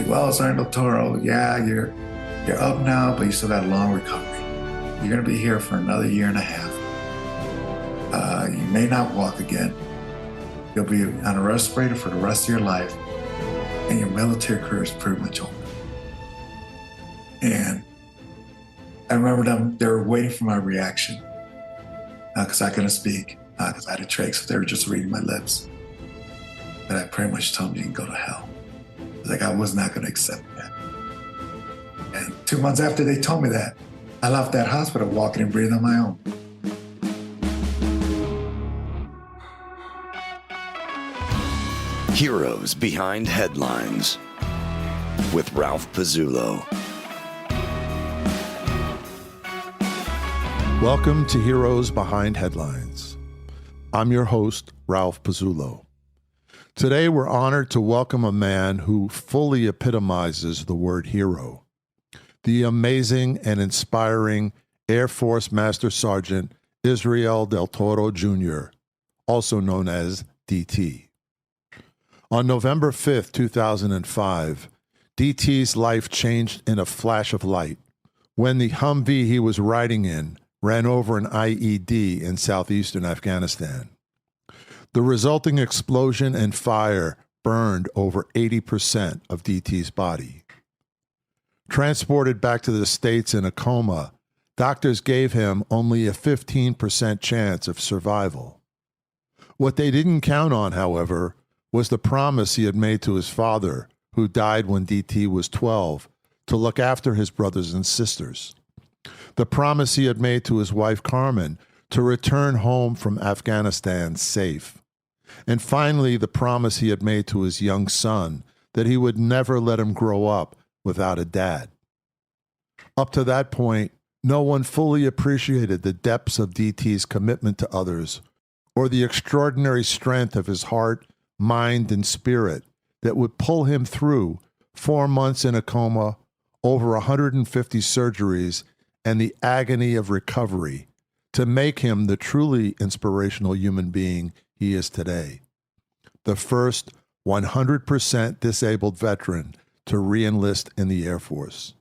like, well, Sergeant Toro, yeah, you're up now, but you still got a long recovery. You're going to be here for another year and a half. You may not walk again. You'll be on a respirator for the rest of your life, and your military career is pretty much over. And I remember they were waiting for my reaction because I couldn't speak, because I had a trach, so they were just reading my lips. But I pretty much told them, you can go to hell. Like, I was not going to accept that. And 2 months after they told me that, I left that hospital walking and breathing on my own. Heroes Behind Headlines with Ralph Pizzullo. Welcome to Heroes Behind Headlines. I'm your host, Ralph Pizzullo. Today, we're honored to welcome a man who fully epitomizes the word hero, the amazing and inspiring Air Force Master Sergeant Israel Del Toro, Jr., also known as DT. On November 5th, 2005, DT's life changed in a flash of light when the Humvee he was riding in ran over an IED in southeastern Afghanistan. The resulting explosion and fire burned over 80% of DT's body. Transported back to the States in a coma, doctors gave him only a 15% chance of survival. What they didn't count on, however, was the promise he had made to his father, who died when DT was 12, to look after his brothers and sisters. The promise he had made to his wife, Carmen, to return home from Afghanistan safe. And finally, the promise he had made to his young son that he would never let him grow up without a dad. Up to that point, no one fully appreciated the depths of DT's commitment to others or the extraordinary strength of his heart, mind, and spirit that would pull him through 4 months in a coma, over 150 surgeries, and the agony of recovery to make him the truly inspirational human being he is today. The first 100% disabled veteran to re-enlist in the Air Force.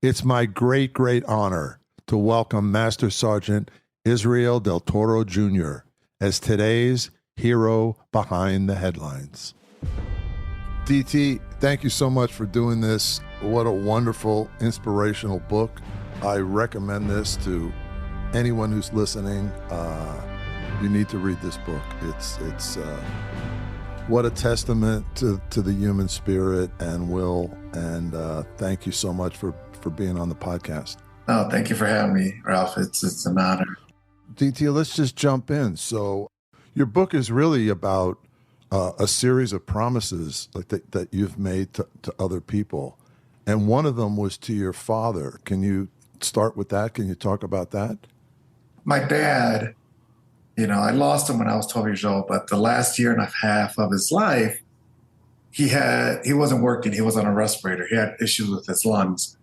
It's my great, great honor to welcome Master Sergeant Israel Del Toro, Jr. as today's hero behind the headlines. DT, thank you so much for doing this. What a wonderful, inspirational book. I recommend this to anyone who's listening. You need to read this book. It's what a testament to the human spirit and will. And thank you so much for being on the podcast. Oh, thank you for having me, Ralph. It's an honor. DT, let's just jump in. So your book is really about a series of promises like that you've made to other people. And one of them was to your father. Can you start with that? Can you talk about that? My dad, I lost him when I was 12 years old, but the last year and a half of his life, he wasn't working. He was on a respirator. He had issues with his lungs.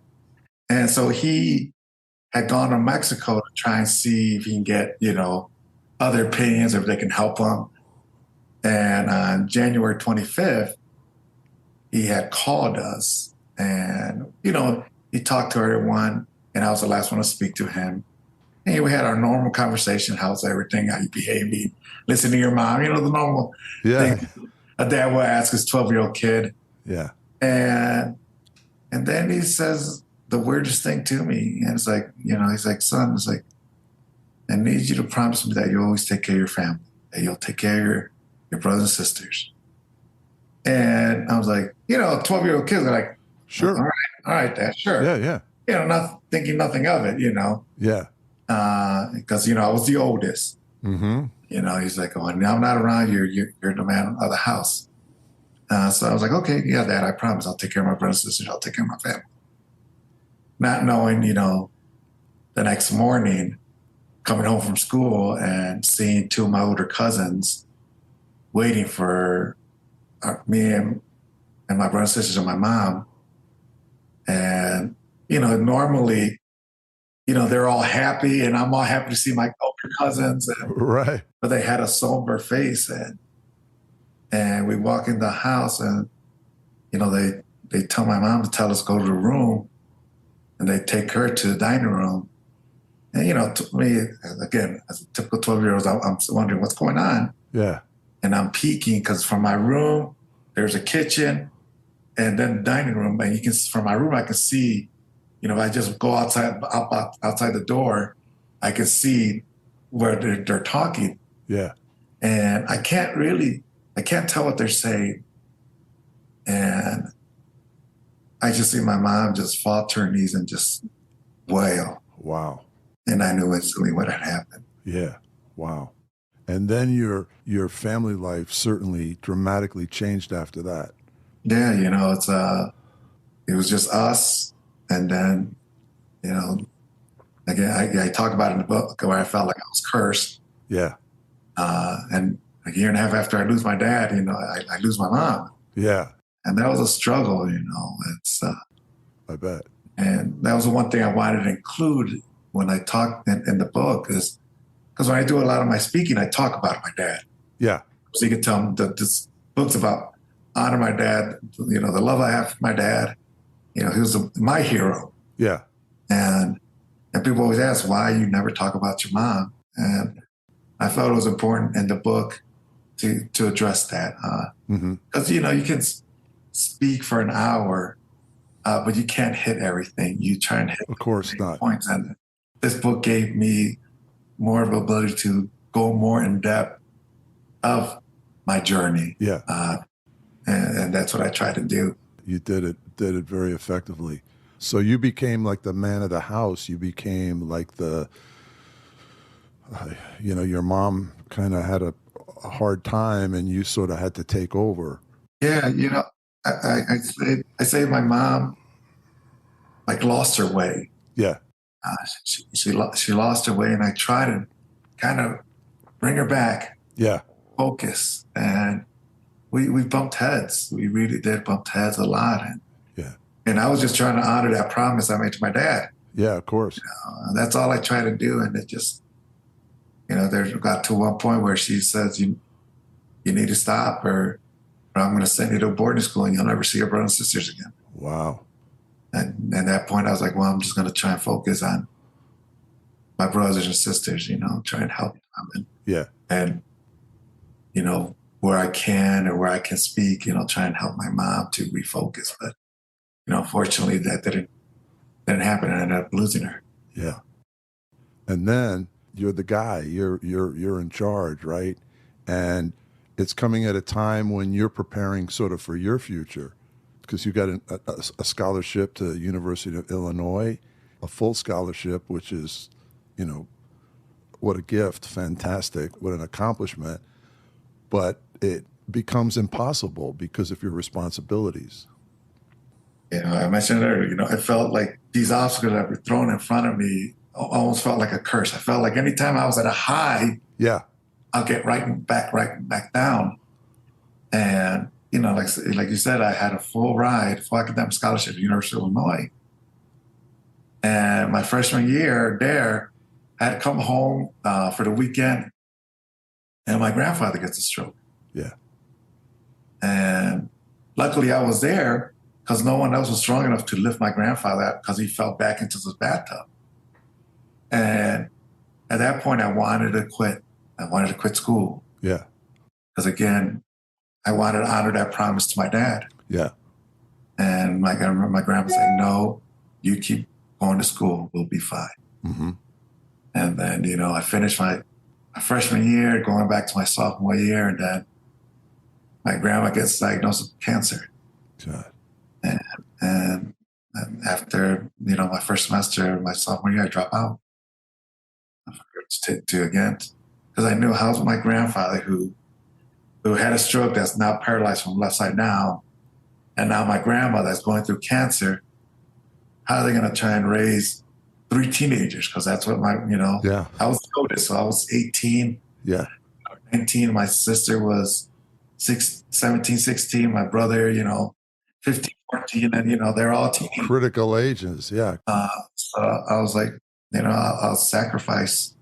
And so he had gone to Mexico to try and see if he can get, other opinions, or if they can help him. And on January 25th, he had called us and, he talked to everyone and I was the last one to speak to him. And we had our normal conversation. How's everything? How you behaving? Listen to your mom, the normal thing a dad will ask his 12-year-old kid. Yeah. And then he says the weirdest thing to me. And it's like, he's like, son, it's like, I need you to promise me that you'll always take care of your family, that you'll take care of your brothers and sisters. And I was like, 12-year-old kids are like, sure. All right, Dad, sure. Yeah. Not thinking nothing of it, Yeah. Because, I was the oldest. Mm-hmm. He's like, oh, now I'm not around, you're the man of the house. So I was like, okay, yeah, Dad, I promise I'll take care of my brothers and sisters. I'll take care of my family. Not knowing, the next morning, coming home from school and seeing two of my older cousins waiting for me and my brothers and sisters and my mom. And, normally, they're all happy and I'm all happy to see my older cousins. Right. But they had a somber face and we walk in the house and, they they tell my mom to tell us go to the room, and they take her to the dining room. And, to me, again, as a typical 12-year-old, I'm wondering what's going on. Yeah. And I'm peeking because from my room, there's a kitchen and then the dining room. And from my room, I can see, if I just go outside the door, I can see where they're talking. Yeah. And I can't tell what they're saying. And I just see my mom just fall to her knees and just wail. Wow. And I knew instantly what had happened. Yeah. Wow. And then your family life certainly dramatically changed after that. Yeah, it was just us. And then, again, I talk about it in the book where I felt like I was cursed. Yeah. And a year and a half after I lose my dad, I lose my mom. Yeah. And that was a struggle, it's, I bet. and that was the one thing I wanted to include when I talk in the book is because when I do a lot of my speaking, I talk about my dad. Yeah. So you can tell them that this book's about honor my dad, the love I have for my dad. He was my hero. Yeah. And people always ask, why you never talk about your mom? And I felt it was important in the book to address that. Because, you can speak for an hour, but you can't hit everything. You try and hit Of course not. points. And this book gave me more of an ability to go more in depth of my journey. Yeah. And that's what I try to do. You did it very effectively. So you became like the man of the house. You became like your mom kind of had a hard time and you sort of had to take over. Yeah. I say my mom lost her way. Yeah. She lost her way, and I try to kind of bring her back. Yeah. Focus. And we bumped heads. We really did bump heads a lot. And I was just trying to honor that promise I made to my dad. Yeah, of course. That's all I try to do. And it just, there got to one point where she says, you need to stop or I'm going to send you to boarding school and you'll never see your brothers and sisters again. Wow. And at that point, I was like, well, I'm just going to try and focus on my brothers and sisters, try and help them. And, where I can or where I can speak, try and help my mom to refocus. But, unfortunately, that didn't happen. I ended up losing her. Yeah. And then you're the guy. You're in charge, right? And it's coming at a time when you're preparing sort of for your future because you got a scholarship to the University of Illinois, a full scholarship, which is, what a gift, fantastic, what an accomplishment. But it becomes impossible because of your responsibilities. I mentioned earlier, it felt like these obstacles that were thrown in front of me almost felt like a curse. I felt like anytime I was at a high, I'll get right back down. And, like you said, I had a full academic scholarship at the University of Illinois. And my freshman year there, I had to come home for the weekend, and my grandfather gets a stroke. Yeah. And luckily I was there because no one else was strong enough to lift my grandfather out because he fell back into the bathtub. And at that point, I wanted to quit. I wanted to quit school. Yeah. Because again, I wanted to honor that promise to my dad. Yeah. And I remember my grandpa saying, no, you keep going to school, we'll be fine. Mm-hmm. And then, I finished my freshman year, going back to my sophomore year, and then my grandma gets diagnosed with cancer. God. And after, my first semester, my sophomore year, I dropped out. I forgot to again, because I knew how's my grandfather who had a stroke that's now paralyzed from the left side down, and now my grandma that's going through cancer, how are they going to try and raise 3 teenagers? Because that's what I was the oldest, so I was 18, 19. My sister was 17, 16. My brother, 15, 14, and, they're all teenagers. Critical ages, yeah. So I was like, I'll sacrifice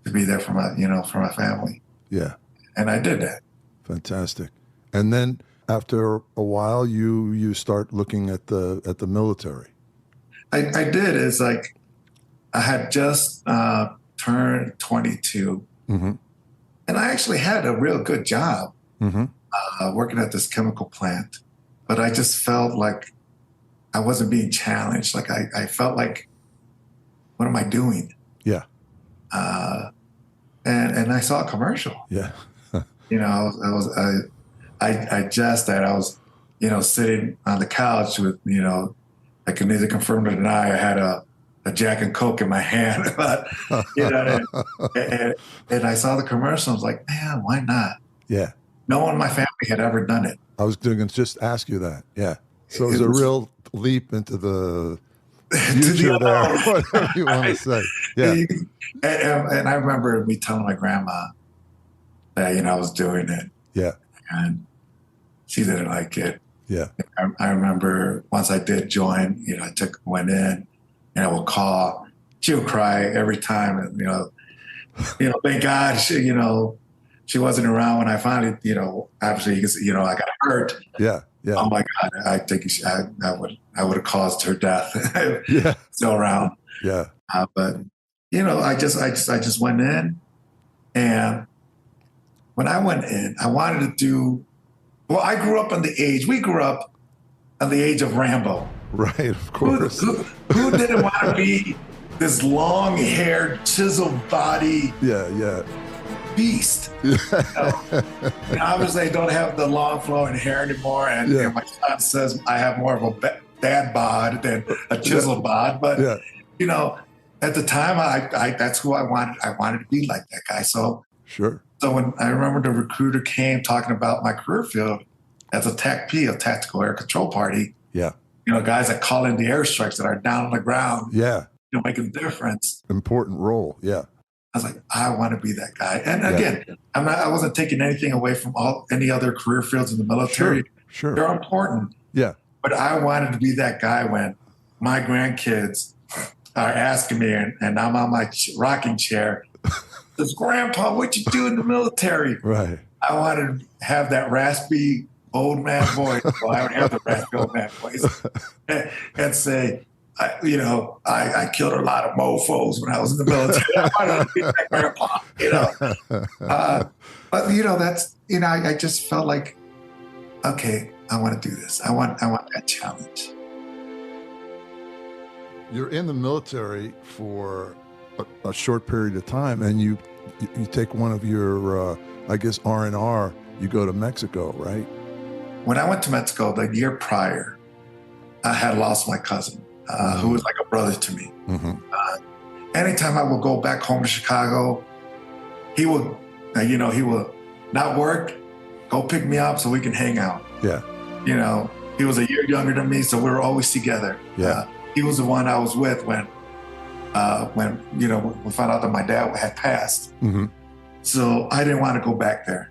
to be there for my family. Yeah. And I did that. Fantastic. And then after a while, you start looking at the military. I did. It's like I had just turned 22, Mm-hmm. and I actually had a real good job Mm-hmm. working at this chemical plant, but I just felt like I wasn't being challenged. Like I felt like, what am I doing? Yeah. And I saw a commercial. Yeah. You know, I just that I was, sitting on the couch with, I can neither confirm or deny I had a Jack and Coke in my hand, but and I saw the commercial. I was like, man, why not? Yeah. No one in my family had ever done it. I was going to just ask you that. Yeah. So it was a real leap into the future there, whatever you want to say. Yeah. And I remember me telling my grandma that, I was doing it. Yeah. And she didn't like it. Yeah. I remember once I did join, I went in and I would call. She would cry every time. And, thank God she wasn't around when I finally, obviously, because, I got hurt. Yeah. Yeah. Oh my God, I think I would have caused her death. Yeah. Still around. Yeah. But I just went in, and when I went in, I wanted to do. Well, I grew up we grew up on the age of Rambo. Right, of course. Who didn't want to be this long-haired, chiseled body? Yeah. Beast. And obviously, I don't have the long flowing hair anymore, and my son says I have more of a dad bod than a chiseled bod. But at the time, I that's who I wanted. I wanted to be like that guy. So sure. So when I remember the recruiter came talking about my career field as a TACP, a tactical air control party. Yeah. Guys that call in the airstrikes that are down on the ground. Yeah. Making a difference. Important role. Yeah. I was like, I want to be that guy. And again, I wasn't taking anything away from any other career fields in the military. Sure. They're important. Yeah. But I wanted to be that guy when my grandkids are asking me, and I'm on my rocking chair, says, Grandpa, what you do in the military? Right. I wanted to have that raspy old man voice. Well, I would have the raspy old man voice and say, I killed a lot of mofos when I was in the military. I wanted to be that grandpa, but that's, I just felt like, okay, I want to do this. I want that challenge. You're in the military for a short period of time, and you take one of your, I guess, R&R. You go to Mexico, right? When I went to Mexico the year prior, I had lost my cousin. Who was like a brother to me. Mm-hmm. Anytime I would go back home to Chicago, he would, he would not work, go pick me up so we can hang out. Yeah. He was a year younger than me, so we were always together. Yeah. He was the one I was with when we found out that my dad had passed. Mm-hmm. So I didn't want to go back there.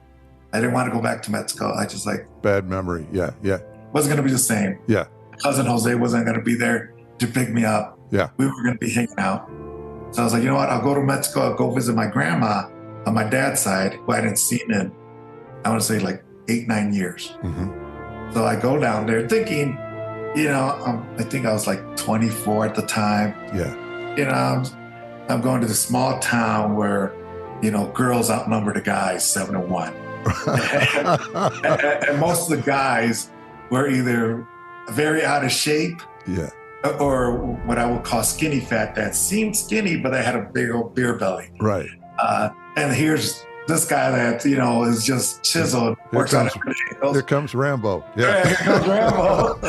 I didn't want to go back to Mexico. I just bad memory. Yeah. Wasn't going to be the same. Yeah. Cousin Jose wasn't going to be there to pick me up. Yeah. We were going to be hanging out. So I was like, you know what? I'll go to Mexico. I'll go visit my grandma on my dad's side, who I hadn't seen in, I want to say 8-9 years. Mm-hmm. So I go down there thinking, I think I was 24 at the time. Yeah. I'm going to this small town where, girls outnumber the guys 7-1. and most of the guys were either very out of shape, or what I would call skinny fat, that seemed skinny, but they had a big old beer belly. Right. And here's this guy that, is just chiseled. Here comes Rambo. Yeah, here comes Rambo.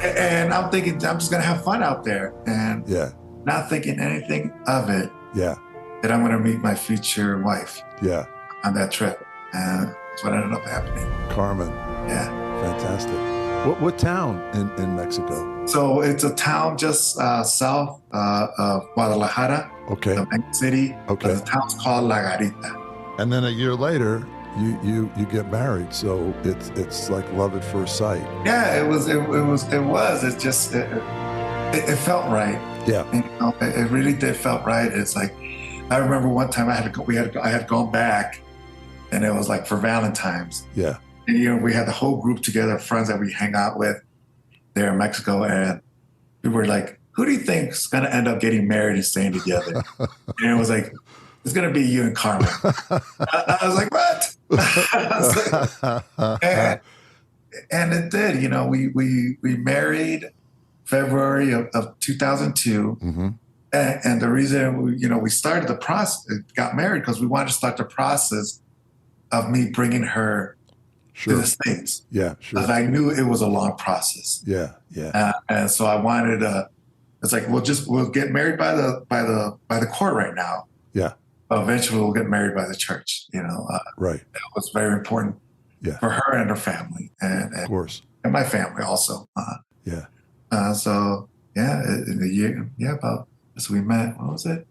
And I'm thinking, I'm just going to have fun out there. And not thinking anything of it. Yeah. That I'm going to meet my future wife. Yeah. On that trip. And that's what ended up happening. Carmen. Yeah. Fantastic. What town in Mexico? So it's a town just south of Guadalajara, okay, the main city. Okay, the town's called La Garita. And then a year later, you get married. So it's like love at first sight. Yeah, it was. It just it felt right. Yeah, and, it really did felt right. It's like I remember one time I had gone back, and it was for Valentine's. Yeah. And, we had the whole group together, friends that we hang out with there in Mexico. And we were like, who do you think's going to end up getting married and staying together? And it was like, it's going to be you and Carmen. I was like, what? I was like, and it did. We married February of 2002. Mm-hmm. And the reason we started the process, got married, because we wanted to start the process of me bringing her to the States. Yeah, sure. Because I knew it was a long process. Yeah, yeah. And so I wanted it's like, we'll get married by the court right now. Yeah. Eventually we'll get married by the church. Right. That was very important for her and her family, and of course, and my family also. Yeah. So in the year, so we met. What was it?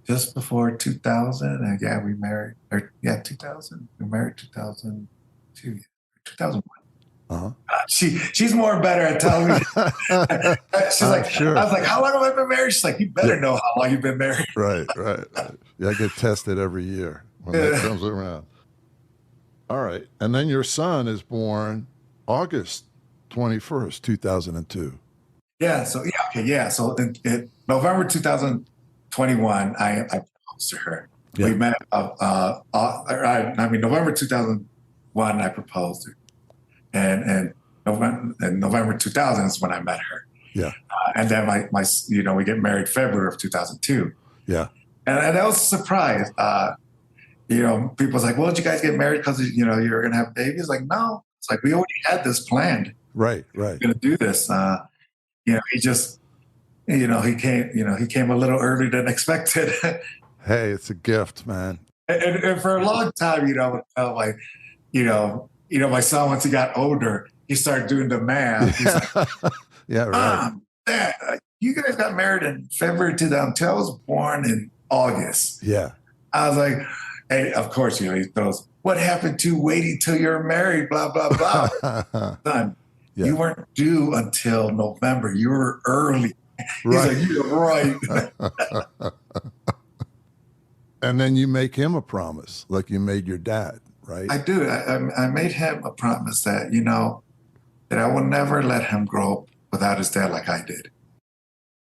Just before 2000, and we married. 2000. We married 2002, 2001. Uh-huh. She's more better at telling me. She's like, sure. I was like, how long have I been married? She's like, you better know how long you've been married. Right. Yeah, I get tested every year when that comes around. All right. And then your son is born August 21st, 2002. Yeah. So, So in November 2021, I proposed to her. Yeah. We met, November 2001, I proposed to her. And November 2000 is when I met her. Yeah. And then we get married February of 2002. Yeah. And that was a surprise. People's like, well, did you guys get married because, you're going to have babies? Like, no. It's like, we already had this planned. Right. We're going to do this. He just, he came a little earlier than expected. Hey, it's a gift, man. And for a long time, my son, once he got older, he started doing the math. He's like, yeah, right. Dad, you guys got married in February 2002. I was born in August. Yeah. I was like, hey, of course, he throws, what happened to waiting till you're married, blah, blah, blah. Son, you weren't due until November. You were early. Right. He's like, you're right. And then you make him a promise, like you made your dad, right? I do. I made him a promise that, that I will never let him grow up without his dad like I did.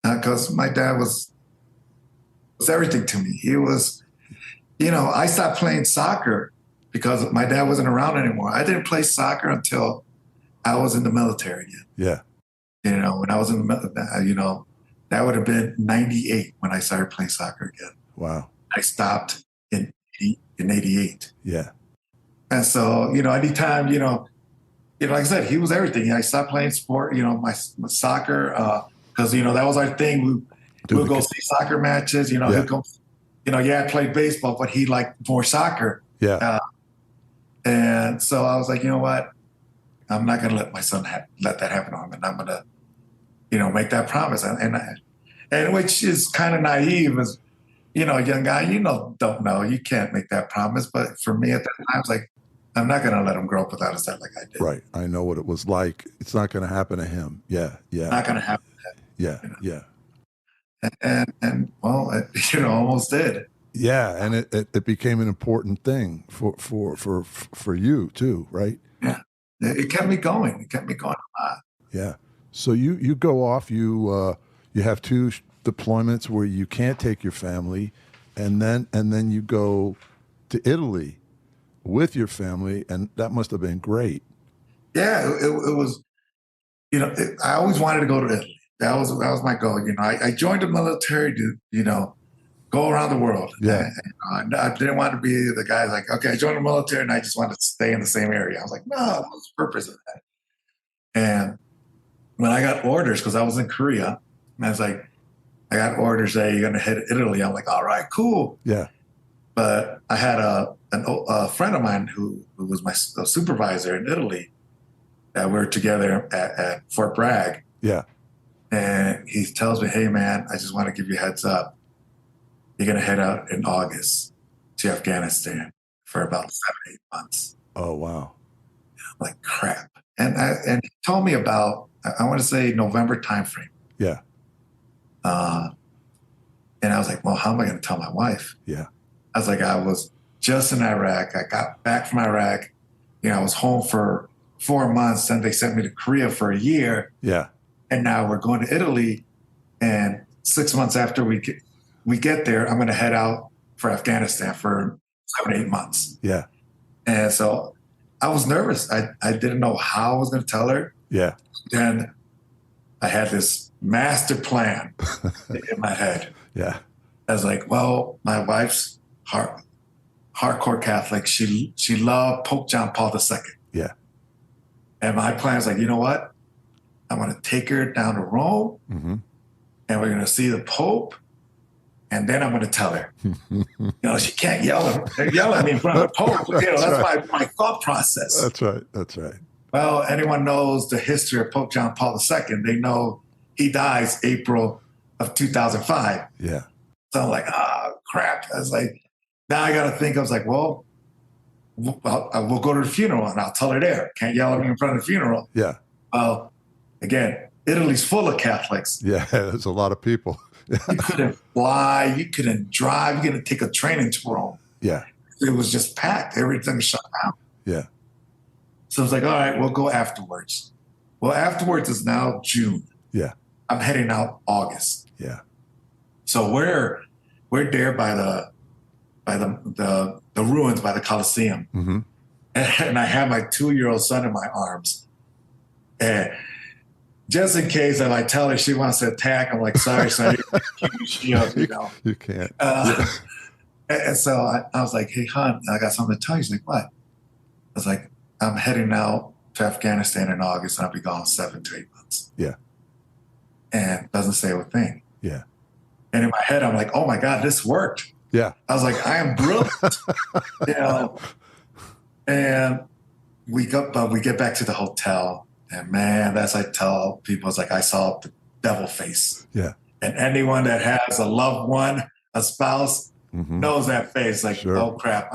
Because my dad was everything to me. He was, I stopped playing soccer because my dad wasn't around anymore. I didn't play soccer until I was in the military again. Yeah. When I was in the, that would have been 98 when I started playing soccer again. Wow. I stopped in 88. Yeah. And so, anytime, like I said, he was everything. I stopped playing sport, my soccer, because, that was our thing. We would go see soccer matches, he'd go, I played baseball, but he liked more soccer. Yeah. And so I was like, you know what? I'm not going to let my son let that happen to him. And I'm going to, make that promise. And which is kind of naive as, a young guy, don't know. You can't make that promise. But for me at that time, I was like, I'm not going to let him grow up without his dad like I did. Right. I know what it was like. It's not going to happen to him. Yeah. Yeah. Not going to happen to him. Yeah. Yeah. And well, it, almost did. Yeah. And it became an important thing for you too, right? Yeah. It kept me going. It kept me going a lot. Yeah. So you go off, you have two deployments where you can't take your family, and then you go to Italy with your family, and that must have been great. Yeah, it was. I always wanted to go to Italy. That was my goal. I joined the military to go around the world. Yeah. And I didn't want to be the guy like, okay, I joined the military and I just wanted to stay in the same area. I was like, no, what's the purpose of that? And when I got orders, because I was in Korea, and I was like, I got orders that you're going to hit Italy. I'm like, all right, cool. Yeah. But I had a friend of mine who was my supervisor in Italy. We were together at Fort Bragg. Yeah. And he tells me, hey, man, I just want to give you a heads up. You're going to head out in August to Afghanistan for about 7-8 months. Oh, wow. I'm like, crap. And he told me about, I want to say November timeframe. Yeah. And I was like, well, how am I going to tell my wife? Yeah. I was like, I was just in Iraq. I got back from Iraq. I was home for 4 months, then they sent me to Korea for a year. Yeah. And now we're going to Italy. And 6 months after we get there, I'm going to head out for Afghanistan for 7, 8 months. Yeah. And so I was nervous. I didn't know how I was going to tell her. Yeah. And I had this master plan in my head. Yeah. I was like, well, my wife's hardcore Catholic. She loved Pope John Paul II. Yeah. And my plan is like, you know what? I'm going to take her down to Rome, and we're going to see the Pope, and then I'm going to tell her. She can't yell at me in front of the Pope. That's my thought process. That's right. That's right. Well, anyone knows the history of Pope John Paul II. They know he dies April of 2005. Yeah. So I'm like, crap. I was like, now I got to think. I was like, well, we'll go to the funeral and I'll tell her there. Can't yell at me in front of the funeral. Yeah. Well, again, Italy's full of Catholics. Yeah, there's a lot of people. You couldn't fly. You couldn't drive. You couldn't take a train into Rome. Yeah. It was just packed. Everything was shut down. Yeah. So I was like, all right, we'll go afterwards. Well, afterwards is now June. Yeah. I'm heading out August. Yeah. So we're there by the ruins, by the Colosseum. And I have my 2-year-old son in my arms. And just in case if I tell her she wants to attack, I'm like, sorry, son, you can't. And so I was like, hey, hon, I got something to tell you. She's like, what? I was like, I'm heading out to Afghanistan in August, and I'll be gone 7 to 8 months. Yeah. And doesn't say a thing. Yeah. And in my head, I'm like, oh my God, this worked. Yeah. I was like, I am brilliant. And we get back to the hotel, and man, as I tell people, it's like I saw the devil face. Yeah. And anyone that has a loved one, a spouse, knows that face. Like, sure. Oh crap,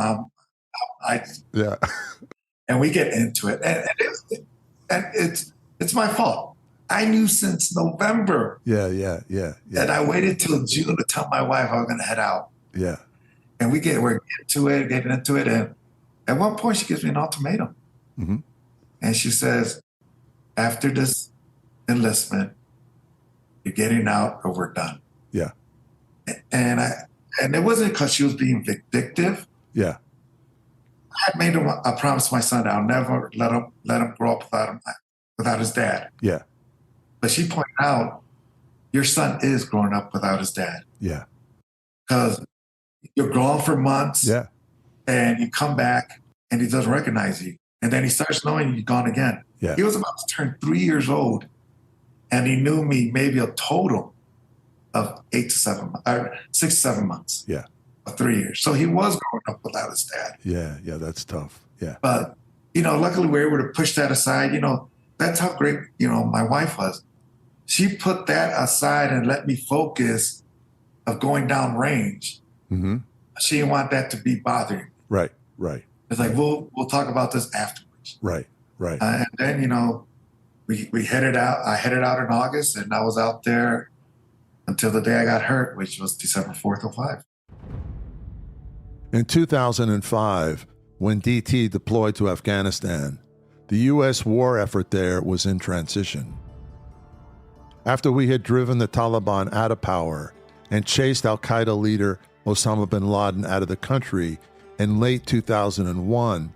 yeah. And we get into it, and it's my fault. I knew since November. Yeah. And I waited till June to tell my wife I was going to head out. Yeah. And we're getting into it, and at one point she gives me an ultimatum, and she says, "After this enlistment, you're getting out, or we're done." Yeah. And it wasn't because she was being vindictive. Yeah. I had made a promise to my son that I'll never let him grow up without his dad. Yeah. But she pointed out, your son is growing up without his dad. Yeah. Because you're gone for months. Yeah. And you come back and he doesn't recognize you. And then he starts knowing you're gone again. Yeah. He was about to turn 3 years old, and he knew me maybe a total of 6 to 7 months. Yeah. Of 3 years. So he was growing up without his dad. Yeah. Yeah. That's tough. Yeah. But, luckily we were able to push that aside. That's how great, my wife was. She put that aside and let me focus of going down range. She didn't want that to be bothering me. Right. It's like, we'll talk about this afterwards. Right. And then, we headed out. I headed out in August, and I was out there until the day I got hurt, which was December 4th of 5. In 2005, when DT deployed to Afghanistan, the U.S. war effort there was in transition. After we had driven the Taliban out of power and chased al-Qaeda leader Osama bin Laden out of the country in late 2001,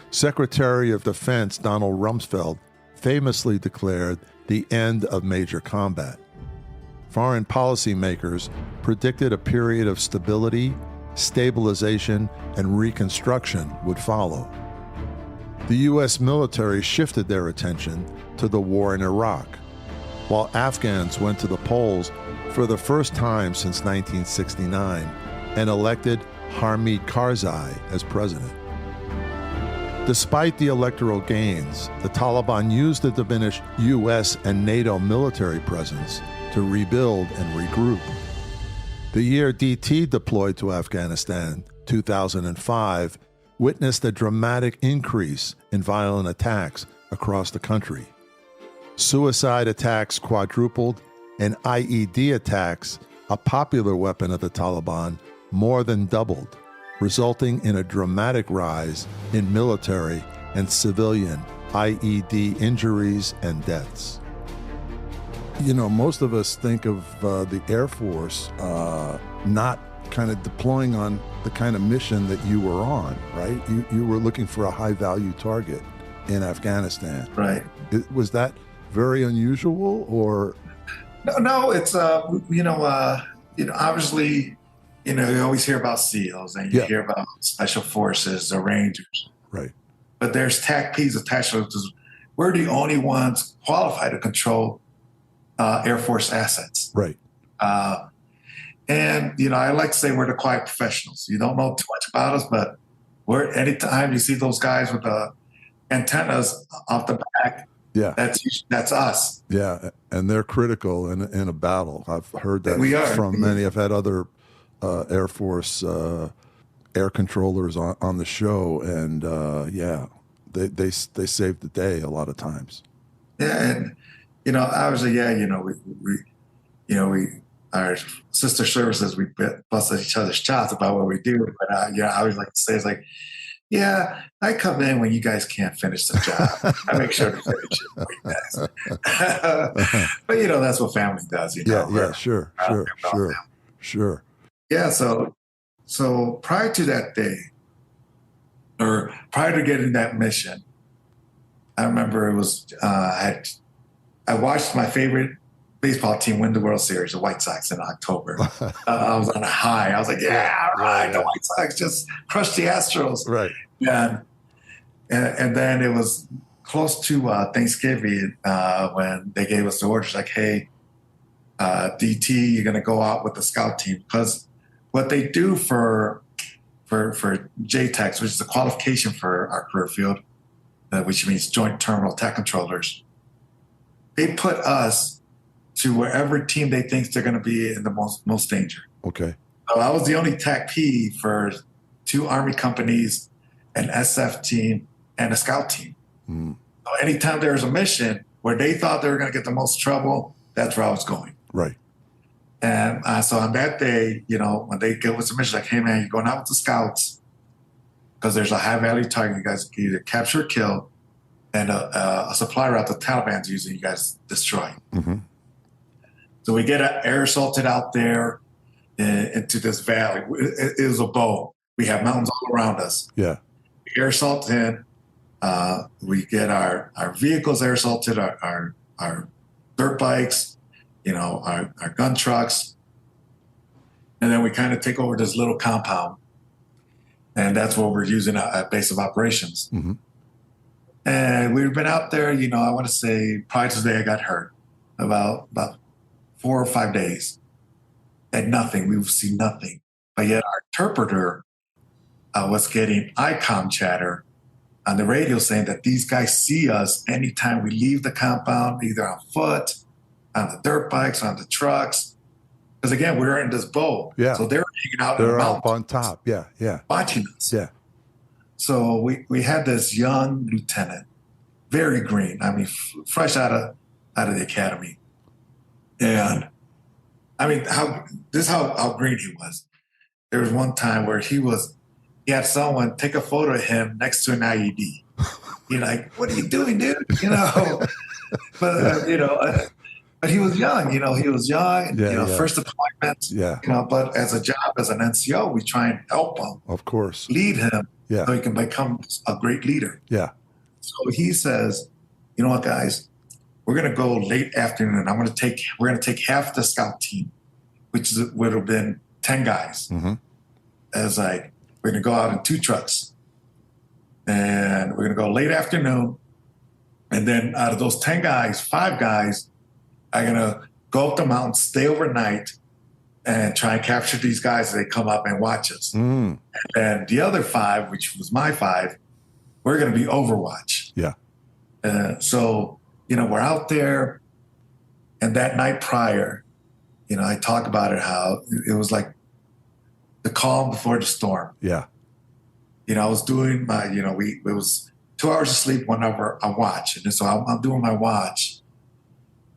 Secretary of Defense Donald Rumsfeld famously declared the end of major combat. Foreign policymakers predicted a period of stability, stabilization, and reconstruction would follow. The U.S. military shifted their attention to the war in Iraq, while Afghans went to the polls for the first time since 1969 and elected Hamid Karzai as president. Despite the electoral gains, the Taliban used the diminished U.S. and NATO military presence to rebuild and regroup. The year DT deployed to Afghanistan, 2005, witnessed a dramatic increase in violent attacks across the country. Suicide attacks quadrupled, and IED attacks, a popular weapon of the Taliban, more than doubled, resulting in a dramatic rise in military and civilian IED injuries and deaths. You know, most of us think of the Air Force not kind of deploying on the kind of mission that you were on, right? You were looking for a high-value target in Afghanistan. Right. Was that very unusual, or? No, it's obviously, you always hear about SEALs and you hear about Special Forces or Rangers. Right. But there's TACPs attached to it. We're the only ones qualified to control Air Force assets. Right. And I like to say we're the quiet professionals. You don't know too much about us, but anytime you see those guys with the antennas off the back, that's us. Yeah, and they're critical in a battle. I've heard that from many. I've had other Air Force air controllers on the show, and they save the day a lot of times. Yeah, and obviously, we our sister services, we bust each other's chops about what we do. But I always like to say, it's like, yeah, I come in when you guys can't finish the job. I make sure to finish it for you guys. But that's what family does. Yeah, sure. Yeah, so prior to that day, or prior to getting that mission, I remember it was I watched my favorite baseball team win the World Series, the White Sox, in October. I was on a high. I was like, yeah, all right, the White Sox just crushed the Astros. Right. And then it was close to Thanksgiving when they gave us the orders like, hey, DT, you're going to go out with the scout team. Because what they do for JTACs, which is the qualification for our career field, which means Joint Terminal Attack Controllers, they put us to wherever team they think they're going to be in the most danger. Okay. So I was the only TACP for 2 Army companies, an SF team, and a scout team. So anytime there was a mission where they thought they were going to get the most trouble, that's where I was going. Right. And so on that day, when they give us a mission, like, hey, man, you're going out with the scouts because there's a high-value target you guys can either capture or kill, and a supply route the Taliban's using, you guys destroy. Mm-hmm. So we get air assaulted out there into this valley. It was a bow. We have mountains all around us. Yeah. Air assault in. We get our vehicles air assaulted, our dirt bikes, our gun trucks. And then we kind of take over this little compound. And that's what we're using at base of operations. Mm-hmm. And we've been out there, I want to say prior to the day I got hurt, about 4 or 5 days, and nothing. We would see nothing. But yet our interpreter was getting ICOM chatter on the radio saying that these guys see us anytime we leave the compound, either on foot, on the dirt bikes, on the trucks. Because again, we're in this bow. Yeah. So they're hanging out in the mountains. They're up on top. Yeah. Watching us. Yeah. So we had this young lieutenant, very green. I mean, fresh out of the academy. And I mean, how green he was. There was one time where he had someone take a photo of him next to an IED. You're like, what are you doing, dude? But he was young. He was young. First deployment. Yeah. But as a job, as an NCO, we try and help him. Of course. Lead him. Yeah. So he can become a great leader. Yeah. So he says, you know what, guys? We're going to go late afternoon. We're going to take half the scout team, which would have been 10 guys. Mm-hmm. As we're going to go out in 2 trucks, and we're going to go late afternoon. And then out of those 10 guys, 5 guys are going to go up the mountain, stay overnight, and try and capture these guys as they come up and watch us. Mm. And the other 5, which was my 5, we're going to be Overwatch. Yeah. So we're out there, and that night prior, I talk about it, how it was like the calm before the storm. Yeah. I was doing my, it was 2 hours of sleep, 1 hour a watch. And so I'm doing my watch.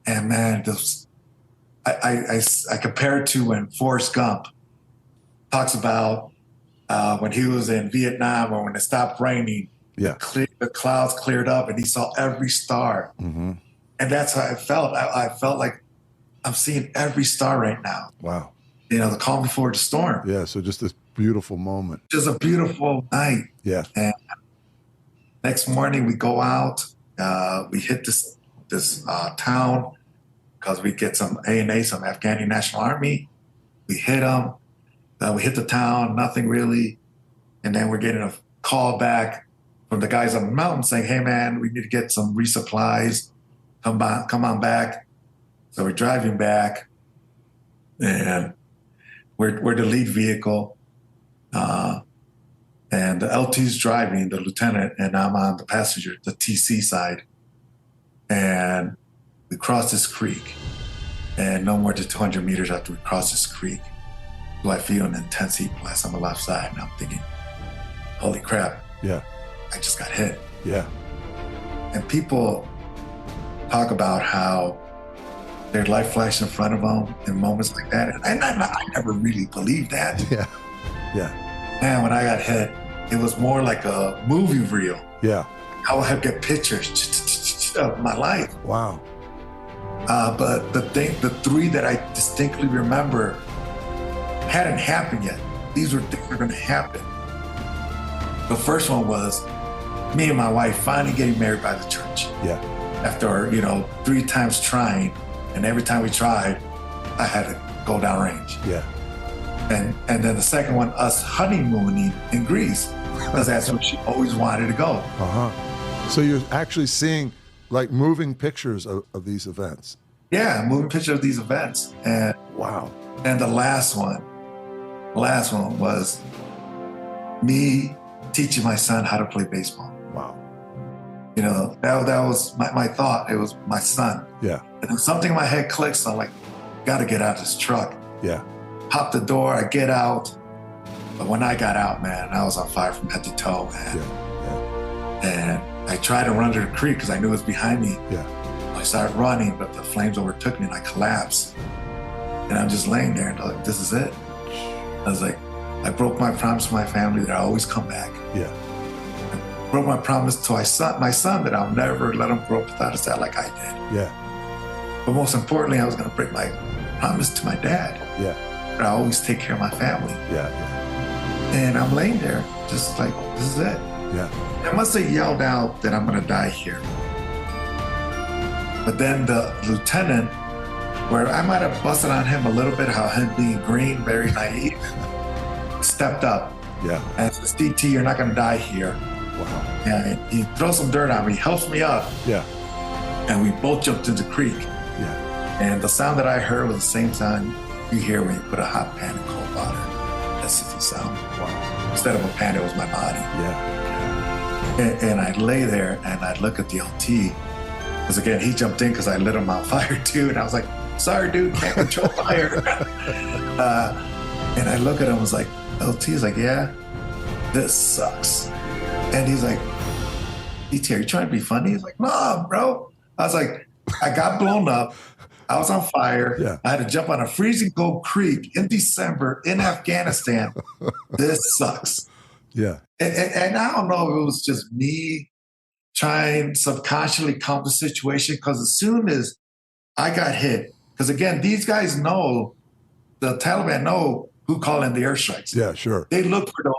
And man, I compare it to when Forrest Gump talks about when he was in Vietnam or when it stopped raining Yeah. The clouds cleared up and he saw every star. Mm-hmm. And that's how I felt. I felt like I'm seeing every star right now. Wow. The calm before the storm. Yeah. So just this beautiful moment. Just a beautiful night. Yeah. And next morning we go out. We hit this town because we get some ANA, some Afghani National Army. We hit them. We hit the town. Nothing really. And then we're getting a call back from the guys on the mountain saying, "Hey man, we need to get some resupplies. Come on back." So we're driving back, and we're the lead vehicle, and the LT's driving, the lieutenant, and I'm on the passenger, the TC side, and we cross this creek, and no more than 200 meters after we cross this creek, do I feel an intense heat blast on the left side, and I'm thinking, "Holy crap! Yeah. I just got hit." Yeah. And people talk about how their life flashed in front of them in moments like that. And I never really believed that. Yeah. Yeah. Man, when I got hit, it was more like a movie reel. Yeah. I would have get pictures of my life. Wow. But the three that I distinctly remember hadn't happened yet. These were things that were going to happen. The first one was me and my wife finally getting married by the church. Yeah. After, 3 times trying, and every time we tried, I had to go downrange. Yeah. And then the second one, us honeymooning in Greece, because that's where she always wanted to go. Uh-huh. So you're actually seeing like moving pictures of these events. Yeah, moving pictures of these events. And wow. And the last one was me teaching my son how to play baseball. Wow. That was my thought. It was my son. Yeah. And then something in my head clicks. So I'm like, gotta get out of this truck. Yeah. Pop the door, I get out. But when I got out, man, I was on fire from head to toe, man. Yeah. And I tried to run to the creek because I knew it was behind me. Yeah. I started running, but the flames overtook me and I collapsed. And I'm just laying there and I'm like, this is it. I was like, I broke my promise to my family that I always come back. Yeah. I broke my promise to my son that I'll never let him grow up without his dad like I did. Yeah. But most importantly, I was going to break my promise to my dad. Yeah. That I always take care of my family. Yeah. Yeah. And I'm laying there just like, this is it. Yeah. I must have yelled out that I'm going to die here. But then the lieutenant, where I might have busted on him a little bit, how him being green, very naive, stepped up. Yeah. And says, DT, you're not going to die here. Wow. And he throws some dirt on me, helps me up. Yeah. And we both jumped into the creek. Yeah. And the sound that I heard was the same sound you hear when you put a hot pan in cold water. That's the sound. Wow. Instead of a pan, it was my body. Yeah. And I lay there and I look at the LT. Because again, he jumped in because I lit him on fire too. And I was like, sorry, dude, can't control fire. And I look at him, I was like, LT is like, yeah, this sucks. And he's like, DT, are you trying to be funny? He's like, no, bro. I was like, I got blown up. I was on fire. Yeah. I had to jump on a freezing cold creek in December in Afghanistan. This sucks. Yeah. And I don't know if it was just me trying subconsciously calm the situation, because as soon as I got hit, because again, these guys know, the Taliban know who call in the airstrikes. Yeah, sure. They look for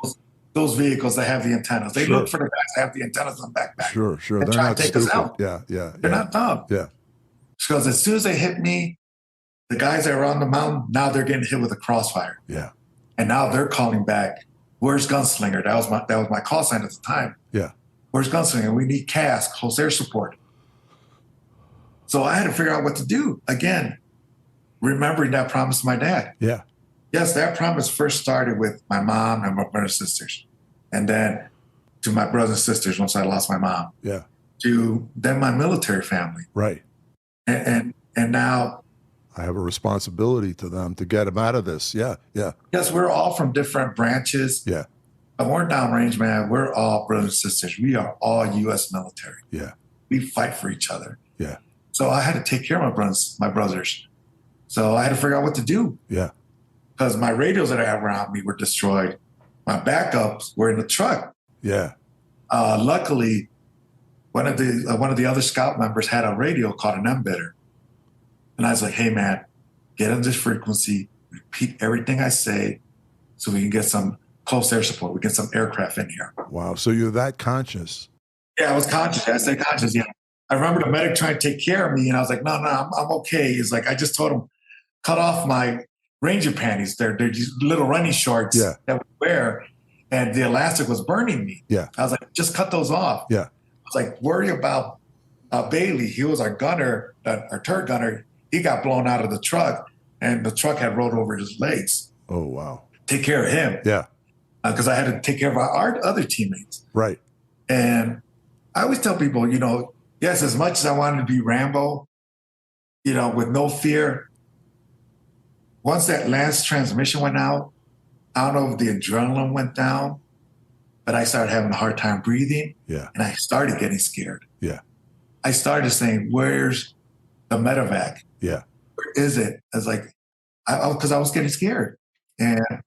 those vehicles that have the antennas. They Sure. look for the guys that have the antennas on backpack. Sure. And They're try not to take us stupid. out. Yeah. They're not dumb. Yeah. Because as soon as they hit me, the guys that are on the mountain, now they're getting hit with a crossfire. Yeah. And now they're calling back, where's Gunslinger? That was my call sign at the time. Yeah. Where's Gunslinger? We need CAS, close air support. So I had to figure out what to do. Again, remembering that promise to my dad. Yeah. Yes, that promise first started with my mom and my brothers and sisters. And then to my brothers and sisters once I lost my mom. Yeah. To then my military family. Right. And now, I have a responsibility to them to get them out of this. Yeah. Yeah. yes, we're all from different branches. Yeah. But we're downrange, man. We're all brothers and sisters. We are all U.S. military. Yeah. We fight for each other. Yeah. So I had to take care of my brothers. So I had to figure out what to do. Yeah. Because my radios that I had around me were destroyed. My backups were in the truck. Yeah. Luckily, one of the other scout members had a radio called an embedder. And I was like, hey, man, get on this frequency, repeat everything I say so we can get some close air support. We get some aircraft in here. Wow. So you're that conscious. Yeah, I was conscious. I stayed conscious. Yeah. I remember the medic trying to take care of me, and I was like, no, I'm okay. He's like, I just told him, cut off my Ranger panties. They're these little running shorts that we wear, and the elastic was burning me. Yeah. I was like, just cut those off. Yeah. I was like, worry about Bailey. He was our gunner, our turret gunner. He got blown out of the truck, and the truck had rolled over his legs. Oh, wow. Take care of him. Yeah. Because I had to take care of our other teammates. Right. And I always tell people, yes, as much as I wanted to be Rambo, with no fear, once that last transmission went out, I don't know if the adrenaline went down, but I started having a hard time breathing. Yeah. And I started getting scared. Yeah. I started saying, where's the medevac? Yeah. Where is it? I was like, because I was getting scared. And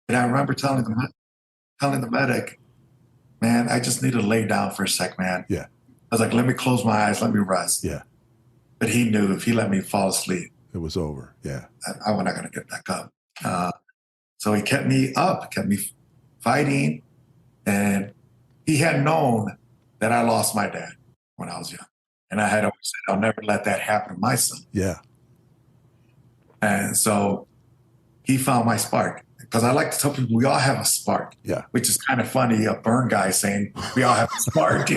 I remember telling the medic, man, I just need to lay down for a sec, man. Yeah. I was like, let me close my eyes, let me rest. Yeah. But he knew if he let me fall asleep, it was over. Yeah. I was not going to get back up. So he kept me up, kept me fighting. And he had known that I lost my dad when I was young. And I had always said, I'll never let that happen to my son. Yeah. And so he found my spark. Because I like to tell people we all have a spark. Yeah. Which is kind of funny, a burn guy saying we all have a spark,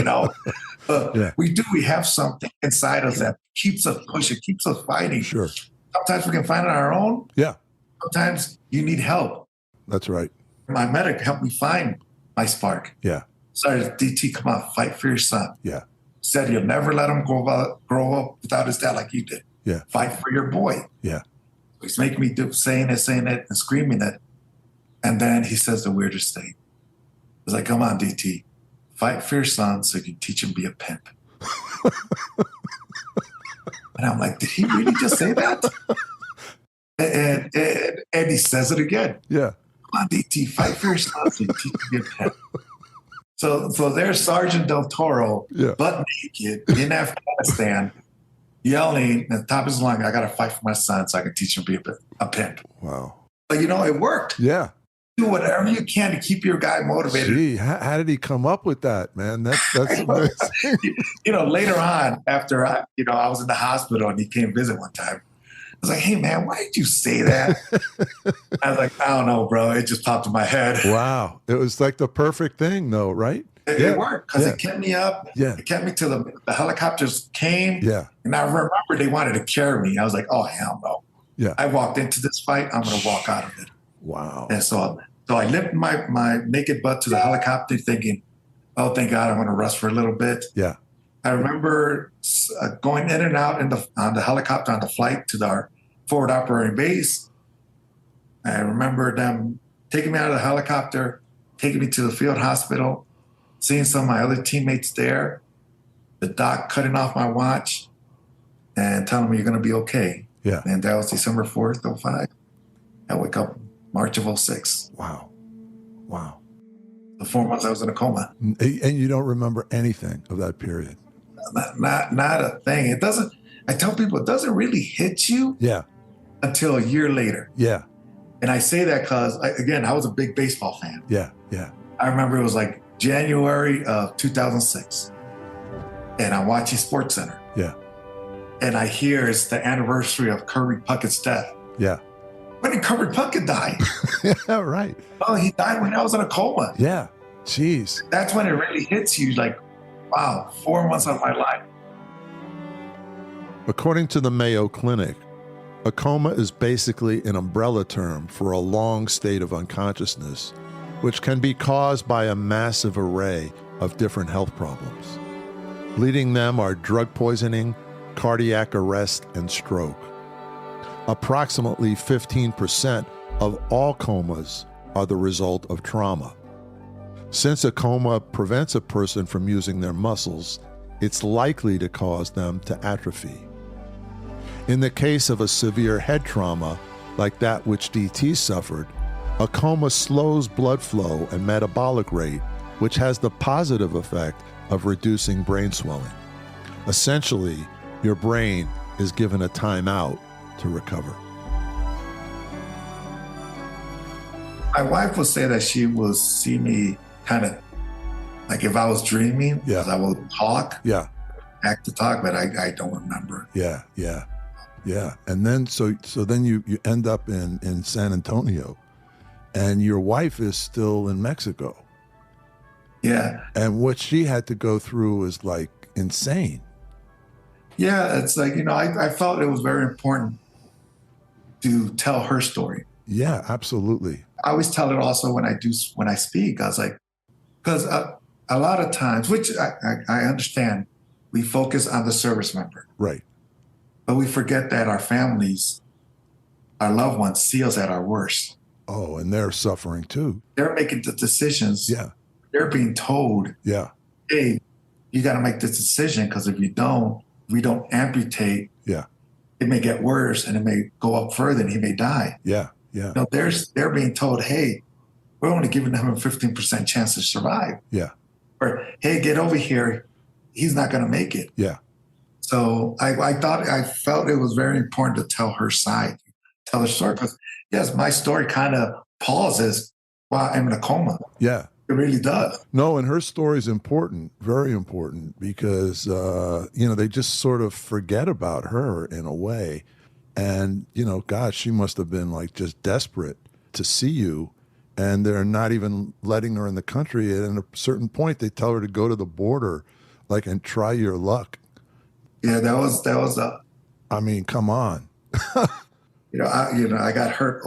But we do. We have something inside us that keeps us pushing, keeps us fighting. Sure. Sometimes we can find it on our own. Yeah. Sometimes you need help. That's right. My medic helped me find my spark. Yeah. Started, DT, come on, fight for your son. Yeah. Said you'll never let him grow up without his dad like you did. Yeah. Fight for your boy. Yeah. He's making me saying it, and screaming it. And then he says the weirdest thing. He's like, come on, DT, fight for your son so you can teach him to be a pimp. And I'm like, did he really just say that? And he says it again. Yeah. Come on, DT, fight for your son so you can teach him to be a pimp. So there's Sergeant Del Toro, butt naked in Afghanistan, yelling at the top of his lungs, I got to fight for my son so I can teach him to be a pimp. Wow. But, it worked. Yeah. Do whatever you can to keep your guy motivated. Gee, how did he come up with that, man? That's amazing. Later on, after I was in the hospital and he came visit one time, I was like, hey, man, why did you say that? I was like, I don't know, bro. It just popped in my head. Wow. It was like the perfect thing, though, right? It worked because it kept me up. Yeah. It kept me till the helicopters came. Yeah. And I remember they wanted to carry me. I was like, oh, hell no. Yeah. I walked into this fight. I'm going to walk out of it. Wow. And so I lifted my naked butt to the helicopter thinking, oh, thank God, I'm going to rest for a little bit. Yeah. I remember going in and out on the helicopter on the flight to our forward operating base. I remember them taking me out of the helicopter, taking me to the field hospital, seeing some of my other teammates there, the doc cutting off my watch and telling me you're going to be okay. Yeah. And that was December 4th, 05. I wake up March of 06. Wow. Wow. The 4 months I was in a coma. And you don't remember anything of that period? Not a thing. It doesn't, I tell people, it doesn't really hit you until a year later. Yeah. And I say that because, again, I was a big baseball fan. Yeah. Yeah. I remember it was like January of 2006. And I'm watching SportsCenter. Yeah. And I hear it's the anniversary of Kirby Puckett's death. Yeah. When did Kirby Puckett die? Yeah, right. Oh, he died when I was in a coma. Yeah. Jeez. That's when it really hits you like, wow, 4 months of my life. According to the Mayo Clinic, a coma is basically an umbrella term for a long state of unconsciousness, which can be caused by a massive array of different health problems. Leading them are drug poisoning, cardiac arrest, and stroke. Approximately 15% of all comas are the result of trauma. Since a coma prevents a person from using their muscles, it's likely to cause them to atrophy. In the case of a severe head trauma, like that which DT suffered, a coma slows blood flow and metabolic rate which has the positive effect of reducing brain swelling. Essentially, your brain is given a timeout to recover. My wife would say that she will see me kind of like if I was dreaming, because I would talk, act to talk, but I don't remember. Yeah. And then so then you end up in San Antonio, and your wife is still in Mexico. Yeah. And what she had to go through is like insane. Yeah, it's like, I felt it was very important to tell her story. Yeah, absolutely. I always tell it also when I speak. I was like, because a lot of times, which I understand, we focus on the service member. Right. But we forget that our families, our loved ones, see us at our worst. Oh, and they're suffering too. They're making the decisions. Yeah. They're being told, hey, you got to make this decision, because if we don't amputate, it may get worse and it may go up further and he may die. Yeah. They're being told, hey, we're only giving him a 15% chance to survive. Yeah. Or, hey, get over here. He's not going to make it. Yeah. So I felt it was very important to tell her side, tell her story. Because yes, my story kind of pauses while I'm in a coma. Yeah. It really does. No, and her story is important, very important, because, they just sort of forget about her in a way. And, gosh, she must have been like just desperate to see you. And they're not even letting her in the country. And at a certain point, they tell her to go to the border, and try your luck. Yeah, that was I mean, come on. I got hurt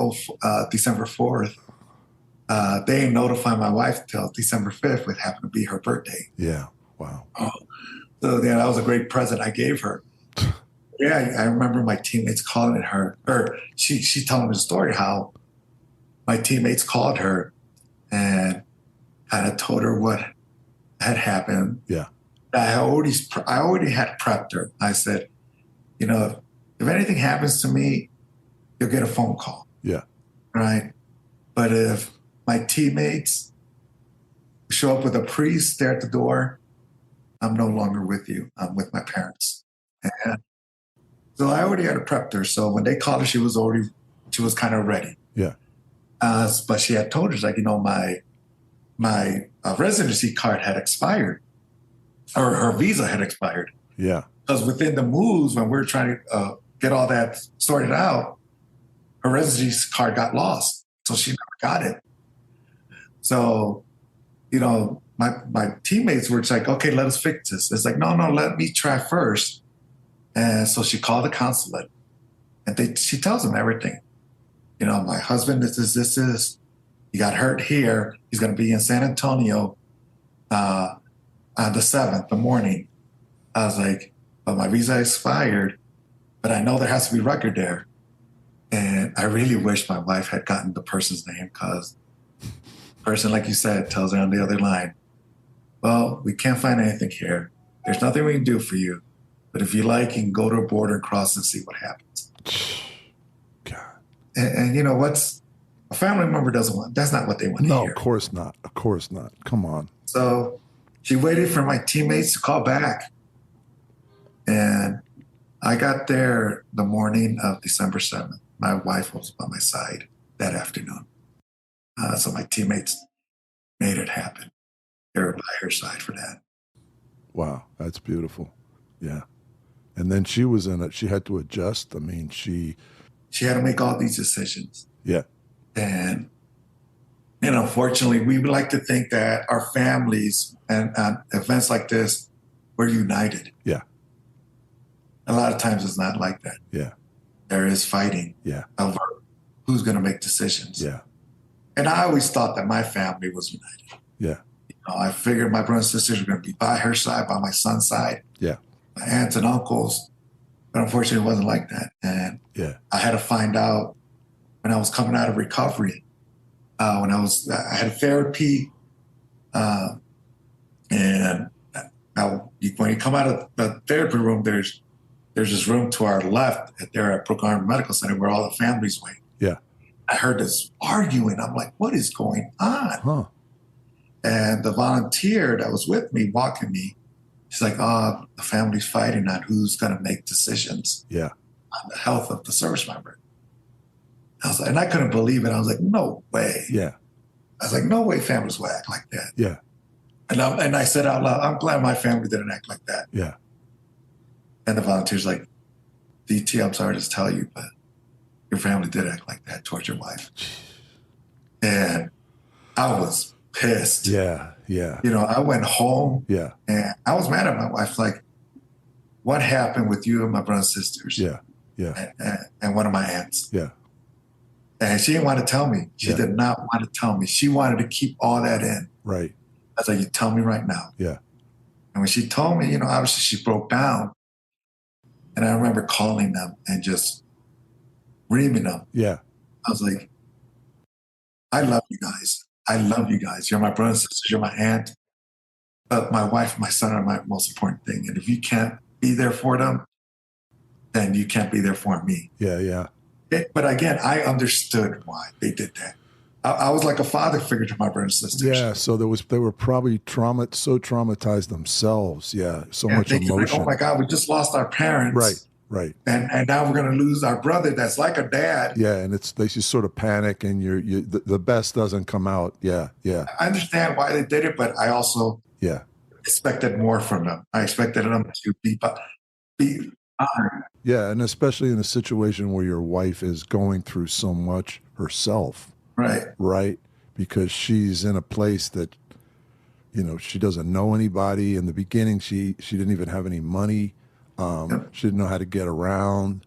December 4th. They didn't notify my wife till December 5th, which happened to be her birthday. Yeah. Wow. So that was a great present I gave her. Yeah, I remember my teammates calling her, or she telling me the story how my teammates called her and kind of told her what had happened. Yeah. I already had prepped her. I said, if anything happens to me, you'll get a phone call. Yeah. Right. But if my teammates show up with a priest there at the door, I'm no longer with you. I'm with my parents. And so I already had prepped her. So when they called her, she was kind of ready. Yeah. But she had told her, my residency card had expired, or her visa had expired. Yeah. Because within the moves, when we were trying to get all that sorted out, her residency card got lost. So she never got it. So, my teammates were just like, okay, let us fix this. It's like, no, let me try first. And so she called the consulate, and she tells them everything. My husband, this. He got hurt here. He's going to be in San Antonio on the 7th, the morning. I was like, but my visa expired, but I know there has to be record there. And I really wish my wife had gotten the person's name, because the person, like you said, tells her on the other line, well, we can't find anything here. There's nothing we can do for you. But if you like, you can go to a border and cross and see what happens. God. And what's a family member doesn't want? That's not what they want to hear. No, of course not. Of course not. Come on. So she waited for my teammates to call back. And I got there the morning of December 7th. My wife was by my side that afternoon. So my teammates made it happen. They were by her side for that. Wow, that's beautiful. Yeah. And then she was in it. She had to adjust. I mean, she had to make all these decisions. Yeah. And, unfortunately, we would like to think that our families and events like this were united. Yeah. A lot of times it's not like that. Yeah. There is fighting over who's going to make decisions. Yeah. And I always thought that my family was united. Yeah. I figured my brothers and sisters were going to be by her side, by my son's side. Yeah. My aunts and uncles. But unfortunately, it wasn't like that. And I had to find out when I was coming out of recovery, I had therapy. And now when you come out of the therapy room, there's this room to our left there at Brook Army Medical Center where all the families wait. Yeah. I heard this arguing. I'm like, what is going on? Huh. And the volunteer that was with me, walking me, she's like, oh, the family's fighting on who's going to make decisions Yeah. on the health of the service member. I was like, and I couldn't believe it. I was like, no way. Yeah. I was like, no way families will act like that. Yeah. And I said out loud, I'm glad my family didn't act like that. Yeah. And the volunteer's like, DT, I'm sorry to tell you, but your family did act like that towards your wife. And I was pissed. Yeah. Yeah. You know, I went home. Yeah. And I was mad at my wife. Like, what happened with you and my brothers and sisters? Yeah. Yeah. And one of my aunts. Yeah. And she didn't want to tell me. She did not want to tell me. She wanted to keep all that in. Right. I was like, you tell me right now. Yeah. And when she told me, you know, obviously she broke down. And I remember calling them and just reaming them. Yeah. I was like, I love you guys. I love you guys. You're my brothers and sisters. You're my aunt. But my wife and my son are my most important thing. And if you can't be there for them, then you can't be there for me. Yeah. Yeah. But again, I understood why they did that. I was like a father figure to my brothers and sisters. Yeah. So they were probably so traumatized themselves. Yeah. So much emotion. emotion. Like, oh my God, we just lost our parents. Right. Right. And now we're going to lose our brother that's like a dad. Yeah. And they just sort of panic and the best doesn't come out. Yeah. Yeah. I understand why they did it, but I also expected more from them. I expected them to be honored. Yeah. And especially in a situation where your wife is going through so much herself. Right. Right. Because she's in a place that, you know, she doesn't know anybody. In the beginning, she didn't even have any money. She didn't know how to get around.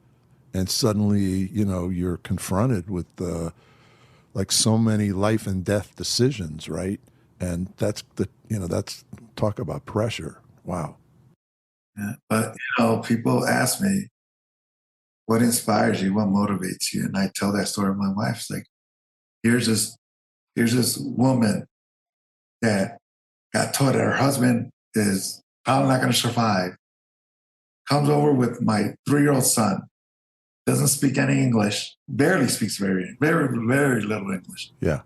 And suddenly, you know, you're confronted with like so many life and death decisions, right? And that's talk about pressure. Wow. Yeah. But, you know, people ask me, what inspires you? What motivates you? And I tell that story to my wife. It's like, here's this woman that got told that her husband is probably not going to survive. Comes over with my 3-year-old son, doesn't speak any English, barely speaks very, very, very little English. Yeah.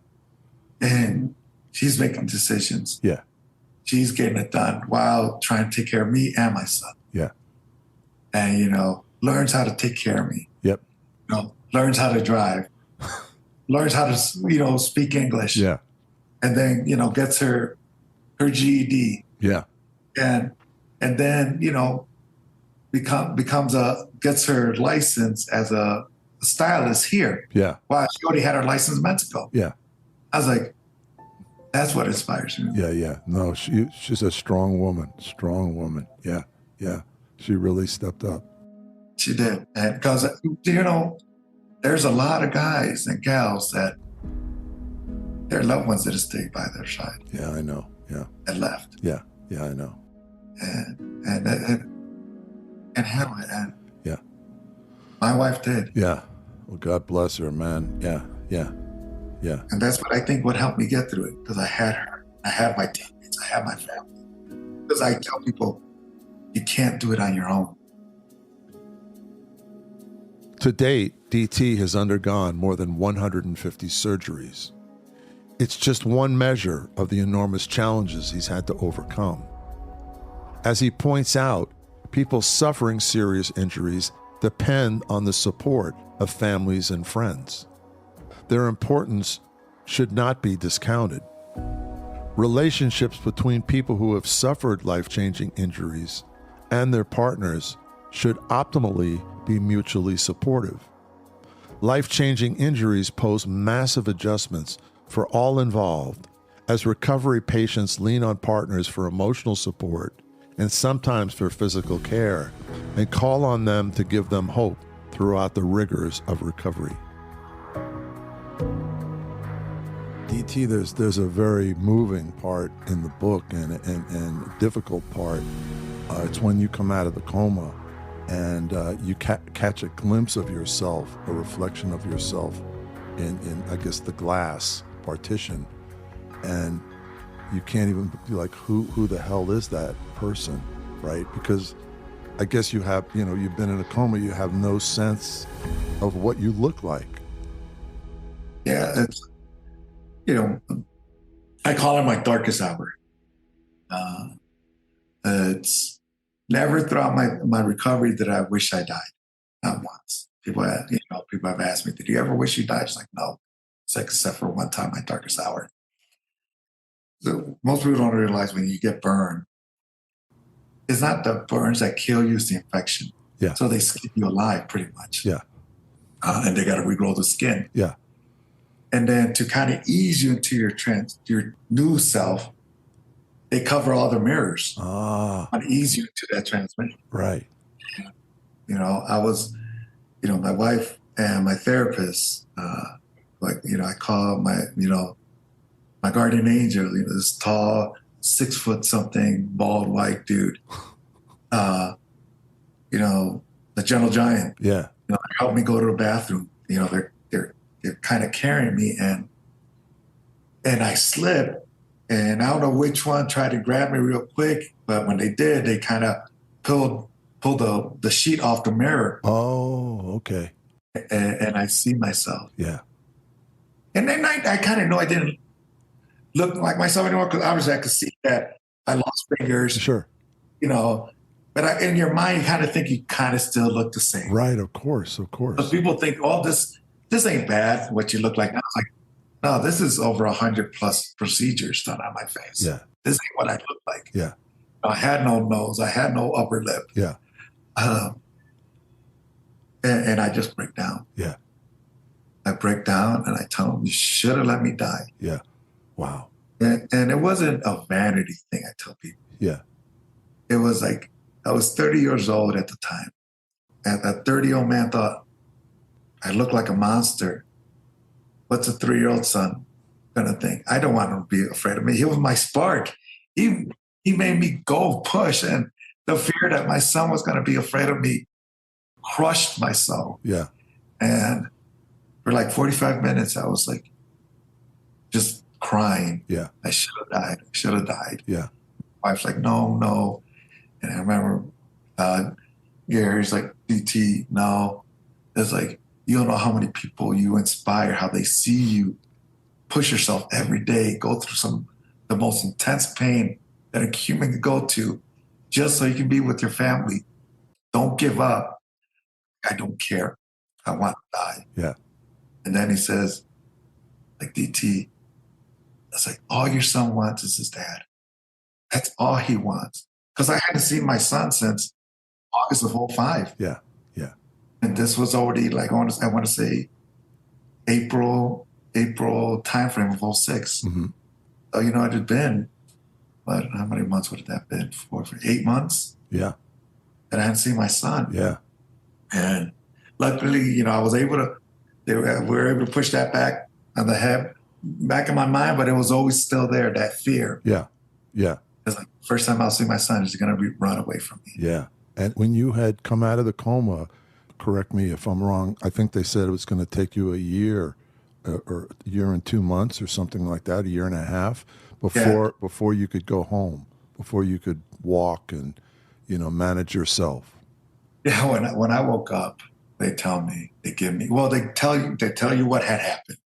And she's making decisions. Yeah. She's getting it done while trying to take care of me and my son. Yeah. And, you know, learns how to take care of me. Yep. You know, learns how to drive. Learns how to, you know, speak English. Yeah. And then, you know, gets her GED. Yeah. And then, you know, gets her license as a stylist here. Yeah. Wow, she already had her license in Mexico. Yeah. I was like, that's what inspires me. Yeah, yeah. No, she's a strong woman. Strong woman. Yeah. Yeah. She really stepped up. She did. And because, you know, there's a lot of guys and gals that their loved ones that have stayed by their side. Yeah, I know. Yeah. And left. Yeah. Yeah, I know. And hell, and yeah, my wife did. Yeah. Well, God bless her, man. Yeah. Yeah. Yeah. And that's what I think would help me get through it, because I had her. I had my teammates. I had my family. Because I tell people, you can't do it on your own. To date, DT has undergone more than 150 surgeries. It's just one measure of the enormous challenges he's had to overcome. As he points out, people suffering serious injuries depend on the support of families and friends. Their importance should not be discounted. Relationships between people who have suffered life-changing injuries and their partners should optimally be mutually supportive. Life-changing injuries pose massive adjustments for all involved, as recovery patients lean on partners for emotional support and sometimes for physical care, and call on them to give them hope throughout the rigors of recovery. DT, there's a very moving part in the book and a difficult part. It's when you come out of the coma and you catch a glimpse of yourself, a reflection of yourself in I guess, the glass partition. And you can't even be like, who the hell is that person, right? Because I guess you have, you've been in a coma, you have no sense of what you look like. Yeah, it's, I call it my darkest hour. Uh, it's never throughout my recovery that I wish I died. Not once. People have asked me, "Did you ever wish you died?" It's like, no. It's like, except for one time, my darkest hour. So most people don't realize when you get burned, it's not the burns that kill you; it's the infection. Yeah. So they skin you alive, pretty much. Yeah. And they got to regrow the skin. Yeah. And then to kind of ease you into your new self, they cover all the mirrors. And ease you into that transmission. Right. I was, my wife and my therapist, I call my guardian angel, this tall, 6 foot something, bald white dude, the gentle giant. Yeah. Help me go to the bathroom. They're kind of carrying me, and I slipped, and I don't know which one tried to grab me real quick, but when they did, they kind of pulled the sheet off the mirror. Oh, okay. And I see myself. Yeah. And then I kind of know I didn't look like myself anymore, because obviously I could see that I lost fingers. Sure. But in your mind, you kind of think you kind of still look the same. Right, of course. But people think, oh, this ain't bad, what you look like now. It's like, no, this is over 100+ procedures done on my face. Yeah. This ain't what I look like. Yeah. I had no nose. I had no upper lip. Yeah. And I just break down. Yeah. I break down and I tell them, you should have let me die. Yeah. Wow. And it wasn't a vanity thing, I tell people. Yeah. It was like, I was 30 years old at the time. And that 30-year-old man thought, I look like a monster. What's a 3-year-old son gonna think? I don't want him to be afraid of me. He was my spark. He made me go push, and the fear that my son was gonna be afraid of me crushed my soul. Yeah. And for like 45 minutes, I was like, just crying. Yeah. I should have died. I should have died. Yeah. My wife's like, no. And I remember Gary's like, DT, no. It's like, you don't know how many people you inspire, how they see you push yourself every day, go through the most intense pain that a human can go to, just so you can be with your family. Don't give up. I don't care. I want to die. Yeah. And then he says, like, DT, it's like, all your son wants is his dad. That's all he wants. Because I hadn't seen my son since August of 2005. Yeah. Yeah. And this was already like, I want to say April timeframe of 2006. Mm-hmm. So, it had been, but how many months would that have been? For 8 months? Yeah. And I hadn't seen my son. Yeah. And luckily, I was able to, we were able to push that back on the head, back in my mind, but it was always still there, that fear. Yeah. Yeah. It's like, first time I'll see my son, he's going to run away from me. Yeah. And when you had come out of the coma, correct me if I'm wrong, I think they said it was going to take you a year or a year and 2 months or something like that, a year and a half before you could go home, before you could walk and, manage yourself. Yeah. When I woke up, they tell you what had happened.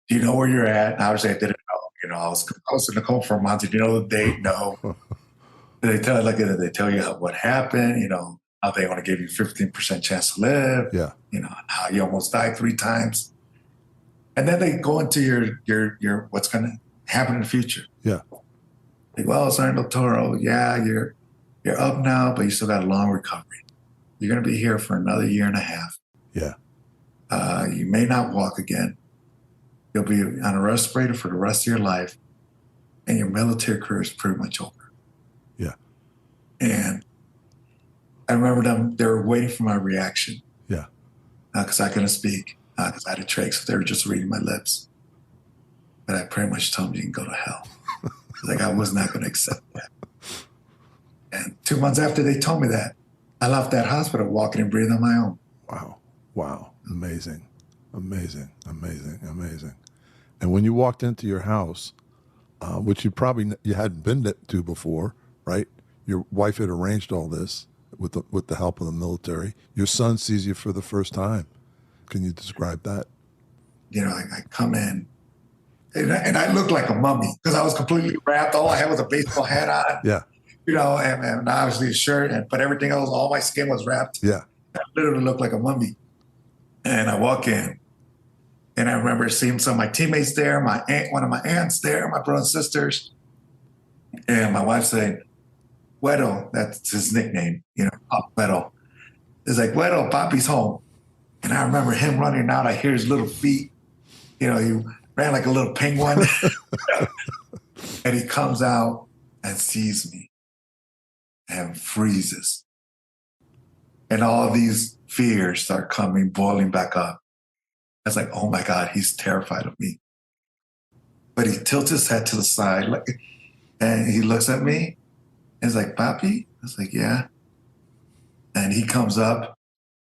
Do you know where you're at? And obviously I didn't know. I was in the coma for a month. Did you know the date? No. They tell you what happened, how they want to give you 15% chance to live. Yeah. How you almost died 3 times. And then they go into your what's going to happen in the future. Yeah. Like, well, Sergeant Toro, yeah, you're up now, but you still got a long recovery. You're going to be here for another year and a half. Yeah. You may not walk again. You'll be on a respirator for the rest of your life, and your military career is pretty much over. Yeah. And I remember they were waiting for my reaction. Yeah. Because I couldn't speak, because I had a trach, so they were just reading my lips. But I pretty much told them, you can go to hell. Like, I was not going to accept that. And 2 months after they told me that, I left that hospital walking and breathing on my own. Wow. Wow. Amazing. Amazing. Amazing. Amazing. And when you walked into your house, which you hadn't been to before, right? Your wife had arranged all this with the help of the military. Your son sees you for the first time. Can you describe that? I come in, And I looked like a mummy because I was completely wrapped. All I had was a baseball hat on, Yeah. And obviously a shirt, but everything else, all my skin was wrapped. Yeah. I literally looked like a mummy. And I walk in, and I remember seeing some of my teammates there, one of my aunts there, my brothers and sisters, and my wife saying, Weddle, that's his nickname, Pop Weddle. It's like, Weddle, Papi's home. And I remember him running out. I hear his little feet. He ran like a little penguin. And he comes out and sees me and freezes. And all these fears start coming, boiling back up. I was like, oh my God, he's terrified of me. But he tilts his head to the side, and he looks at me and he's like, Papi? I was like, yeah. And he comes up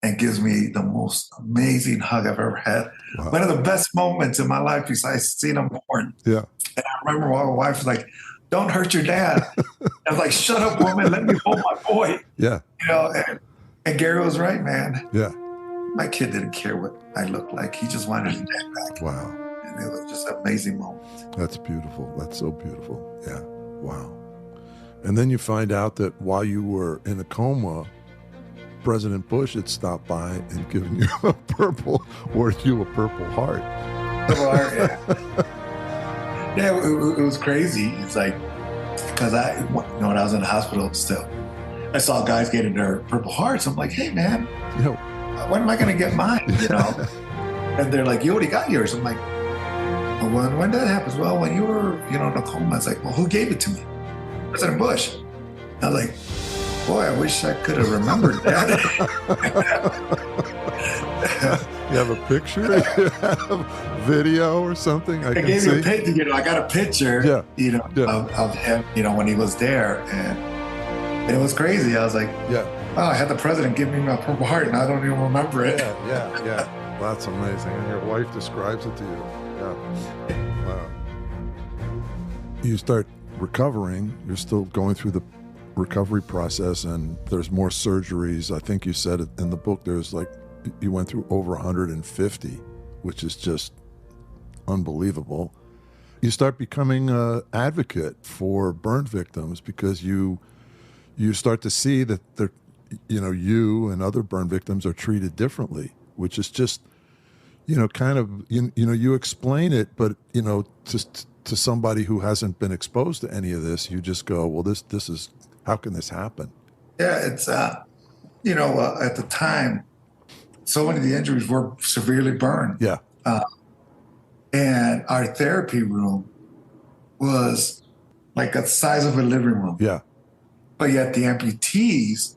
and gives me the most amazing hug I've ever had. Wow. One of the best moments in my life besides seeing him born. Yeah. And I remember my wife was like, don't hurt your dad. I was like, shut up, woman. Let me hold my boy. Yeah. And Gary was right, man. Yeah. My kid didn't care what I looked like. He just wanted his dad back. Wow. And it was just an amazing moment. That's beautiful. That's so beautiful. Yeah. Wow. And then you find out that while you were in a coma, President Bush had stopped by and given you a Purple Heart. Purple Heart, yeah. Yeah, it was crazy. It's like, because when I was in the hospital still, I saw guys getting their Purple Hearts. I'm like, hey, man, when am I going to get mine, And they're like, you already got yours. I'm like, well, when that happens? Well, when you were, in a coma. It's like, well, who gave it to me? President Bush. I was like, boy, I wish I could have remembered that. You have a picture? You have video or something? I gave you a picture. I got a picture, of him, when he was there. And it was crazy. I was like, wow, I had the president give me my Purple Heart, and I don't even remember it. Yeah. That's amazing. And your wife describes it to you. Yeah. Wow. You start recovering. You're still going through the recovery process, and there's more surgeries. I think you said it in the book, there's you went through over 150, which is just unbelievable. You start becoming an advocate for burn victims because you start to see that you and other burn victims are treated differently, which is just, kind of, you explain it, but, just to somebody who hasn't been exposed to any of this, you just go, well, this is, how can this happen? Yeah, it's, at the time, so many of the injuries were severely burned. Yeah. And our therapy room was like the size of a living room. Yeah. But yet the amputees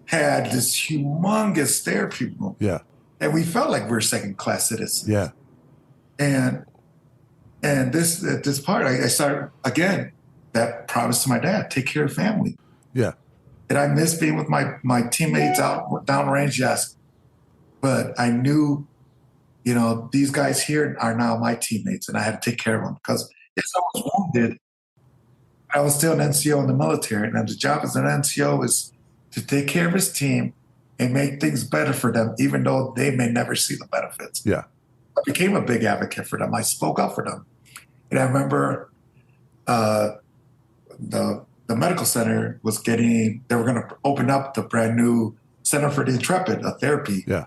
had this humongous therapy room. Yeah. And we felt like we were second-class citizens. Yeah. And this part, I started, again, that promise to my dad, take care of family. Yeah. Did I miss being with my teammates out downrange? Yes. But I knew, these guys here are now my teammates, and I had to take care of them because if I was wounded, I was still an NCO in the military, and the job as an NCO is to take care of his team and make things better for them, even though they may never see the benefits. Yeah. I became a big advocate for them. I spoke up for them. And I remember the medical center they were going to open up the brand new Center for the Intrepid, a therapy. Yeah.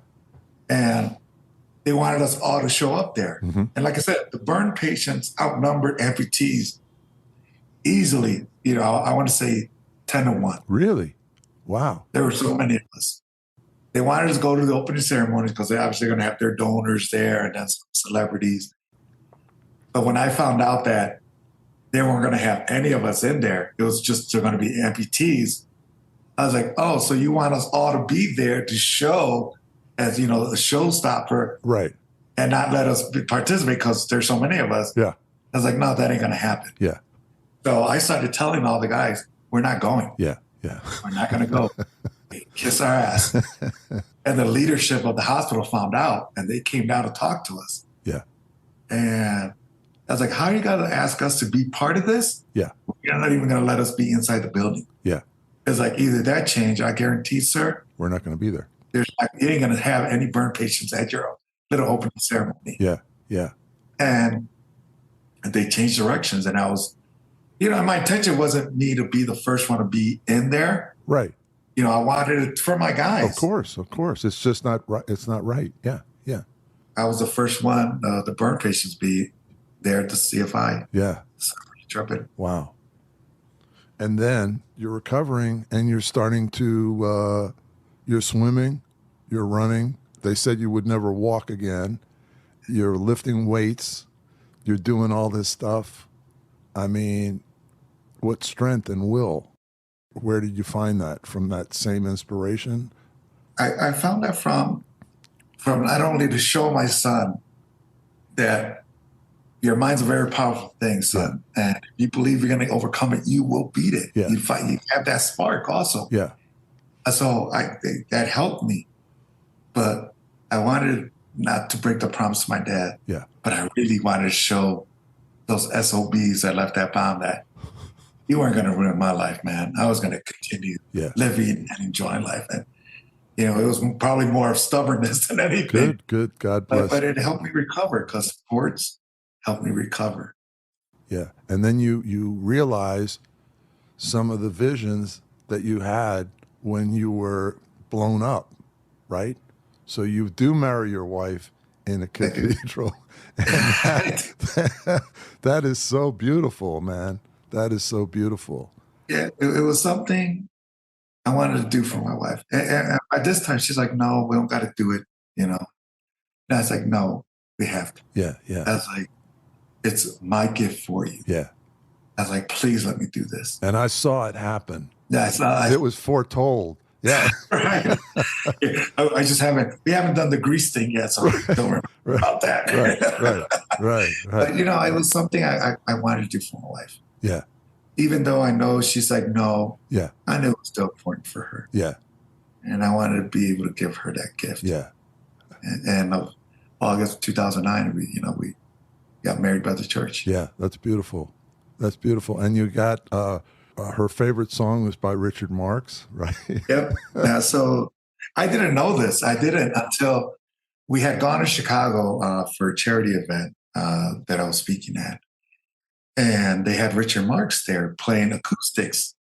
And they wanted us all to show up there. Mm-hmm. And like I said, the burn patients outnumbered amputees easily, I want to say 10-1. Really? Wow. There were so many of us. They wanted us to go to the opening ceremonies because they're obviously going to have their donors there and then some celebrities. But when I found out that they weren't going to have any of us in there, it was just going to be amputees, I was like, oh, so you want us all to be there to show as, a showstopper. Right. And not let us participate because there's so many of us. Yeah. I was like, no, that ain't going to happen. Yeah. So I started telling all the guys, we're not going. Yeah. Yeah. We're not going to go. Kiss our ass. And the leadership of the hospital found out, and they came down to talk to us. Yeah. And I was like, how are you going to ask us to be part of this? Yeah. You're not even going to let us be inside the building. Yeah. It's like, either that change, I guarantee, sir, we're not going to be there. You ain't going to have any burn patients at your little opening ceremony. Yeah. Yeah. And and they changed directions. And I was, my intention wasn't me to be the first one to be in there. Right. I wanted it for my guys. Of course. It's just not right. It's not right. Yeah. I was the first one, the burn patients be there to see if I drop it. Wow. And then you're recovering and you're starting to, you're swimming, you're running. They said you would never walk again. You're lifting weights. You're doing all this stuff. I mean, what strength and will? Where did you find that? From that same inspiration? I found that from not only to show my son that your mind's a very powerful thing, son. Yeah. And if you believe you're going to overcome it, you will beat it. Yeah. You fight. You have that spark also. Yeah. So that helped me. But I wanted not to break the promise to my dad. Yeah. But I really wanted to show those SOBs that left that bomb that you weren't going to ruin my life, man. I was going to continue living and enjoying life. And, it was probably more of stubbornness than anything. Good. God bless. But it helped me recover because sports helped me recover. Yeah. And then you realize some of the visions that you had when you were blown up, right? So you do marry your wife in a cathedral. And that is so beautiful, man. That is so beautiful. Yeah, it was something I wanted to do for my wife. And by this time, she's like, no, we don't got to do it, And I was like, no, we have to. Yeah. I was like, it's my gift for you. Yeah. I was like, please let me do this. And I saw it happen. Yeah, it was foretold. Yeah. Right. I just we haven't done the grease thing yet, so don't worry about that. Right. But, it was something I wanted to do for my wife. Yeah. Even though I know she's like, no. Yeah. I knew it was still important for her. Yeah. And I wanted to be able to give her that gift. Yeah. And August 2009, we got married by the church. Yeah, that's beautiful. That's beautiful. And you got her favorite song was by Richard Marx, right? Yep. Yeah, so I didn't know this. I didn't until we had gone to Chicago for a charity event that I was speaking at. And they had Richard Marx there playing acoustics.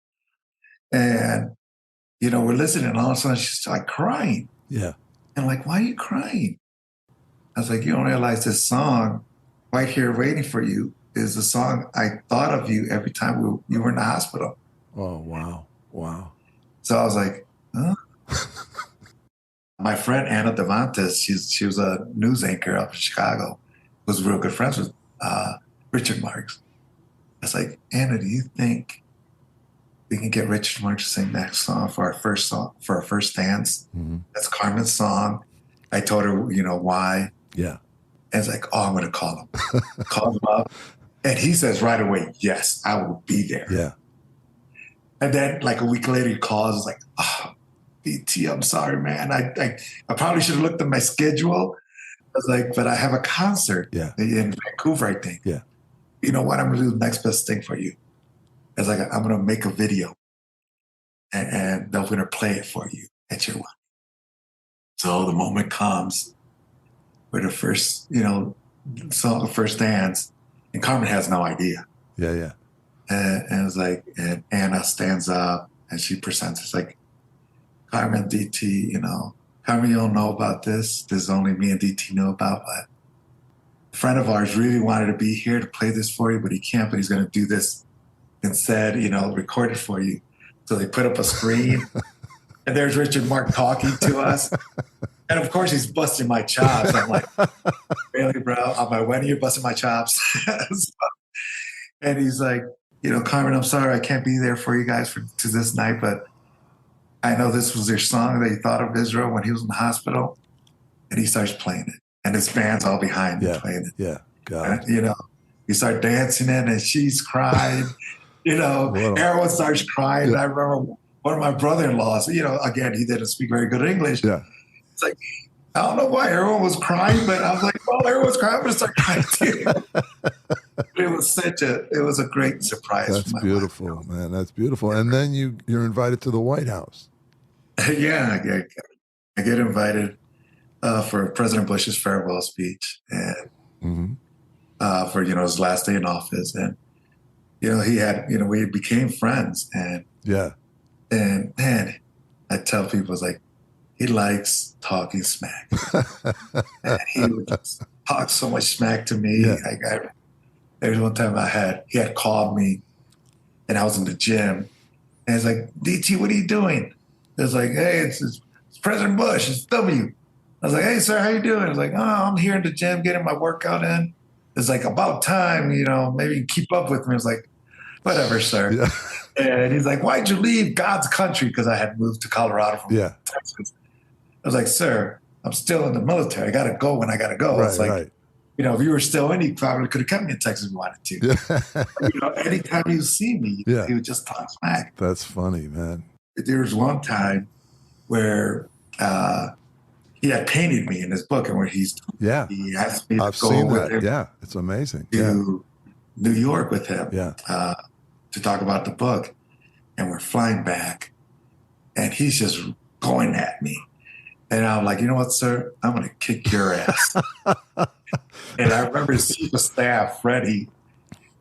And, we're listening, and all of a sudden she's like crying. Yeah. And I'm like, why are you crying? I was like, you don't realize this song, Right Here Waiting for You, is the song I thought of you every time you were in the hospital. Oh, wow. Wow. So I was like, huh? My friend Anna Devantis, she was a news anchor up in Chicago, was real good friends with Richard Marx. I was like, Anna, do you think we can get Richard Marx to sing that song for our first dance? Mm-hmm. That's Carmen's song. I told her, why. Yeah. And it's like, oh, I'm going to call him. Call him up. And he says right away, yes, I will be there. Yeah. And then like a week later, he calls. It's like, oh, BT, I'm sorry, man. I probably should have looked at my schedule. I was like, but I have a concert in Vancouver, I think. Yeah. You know what? I'm going to do the next best thing for you. It's like, I'm going to make a video and they're going to play it for you at your wedding. So the moment comes where the first, song, the first dance, and Carmen has no idea. Yeah. And it's like, and Anna stands up and she presents. It's like, Carmen, DT, Carmen, you don't know about this. This is only me and DT know about, but a friend of ours really wanted to be here to play this for you, but he can't, but he's going to do this instead, record it for you. So they put up a screen and there's Richard Marx talking to us. And of course he's busting my chops. I'm like, really, bro? On my wedding, you're busting my chops? And he's like, Carmen, I'm sorry, I can't be there for you guys to this night, but I know this was your song that he thought of Israel when he was in the hospital. And he starts playing it. And his band's all behind him playing it. Yeah, God. And, we start dancing it and she's crying. Everyone starts crying. Yeah. I remember one of my brother-in-laws, again, he didn't speak very good English. Yeah. It's like, I don't know why everyone was crying, but I was like, well, everyone's crying, I'm going to start crying too. It was a great surprise. That's beautiful, wife. Man. That's beautiful. And then you're invited to the White House. Yeah, I get invited for President Bush's farewell speech. And for, his last day in office. And, we became friends. And Yeah. man, I tell people, it's like, he likes talking smack. And he would just talk so much smack to me. Yeah. There was one time he had called me and I was in the gym. And it's like, DT, what are you doing? It's like, hey, it's President Bush, it's W. I was like, hey, sir, how you doing? It's like, oh, I'm here in the gym getting my workout in. It's like, about time, maybe you keep up with me. I was like, whatever, sir. Yeah. And he's like, why'd you leave God's country? Because I had moved to Colorado from Texas. I was like, sir, I'm still in the military. I got to go when I got to go. Right, it's like, right. If you were still in, you probably could have kept me in Texas if you wanted to. Yeah. Anytime you see me, Yeah. he would just talk smack. That's funny, man. There was one time where he had painted me in his book, and where he asked me to I've go seen with that. him Yeah, it's amazing. to New York with him Yeah. to talk about the book. And we're flying back, and he's just going at me. And I'm like, you know what, sir? I'm going to kick your ass. And I remember his chief of staff, Freddie,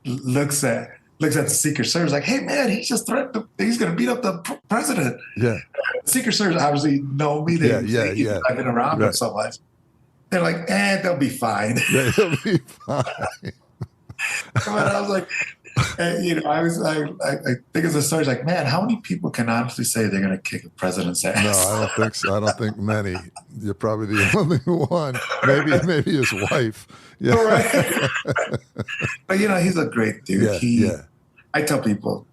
looks at the Secret Service like, hey, man, he's just threatened. He's going to beat up the president. Yeah. The Secret Service obviously know me. Yeah. I've been around them so much. They're like, they'll be fine. Yeah, they'll be fine. But I was like, I think it's a story. Like, man, how many people can honestly say they're going to kick a president's ass? No, I don't think so. I don't think many. You're probably the only one. Maybe his wife. Yeah. Right. But he's a great dude. I tell people,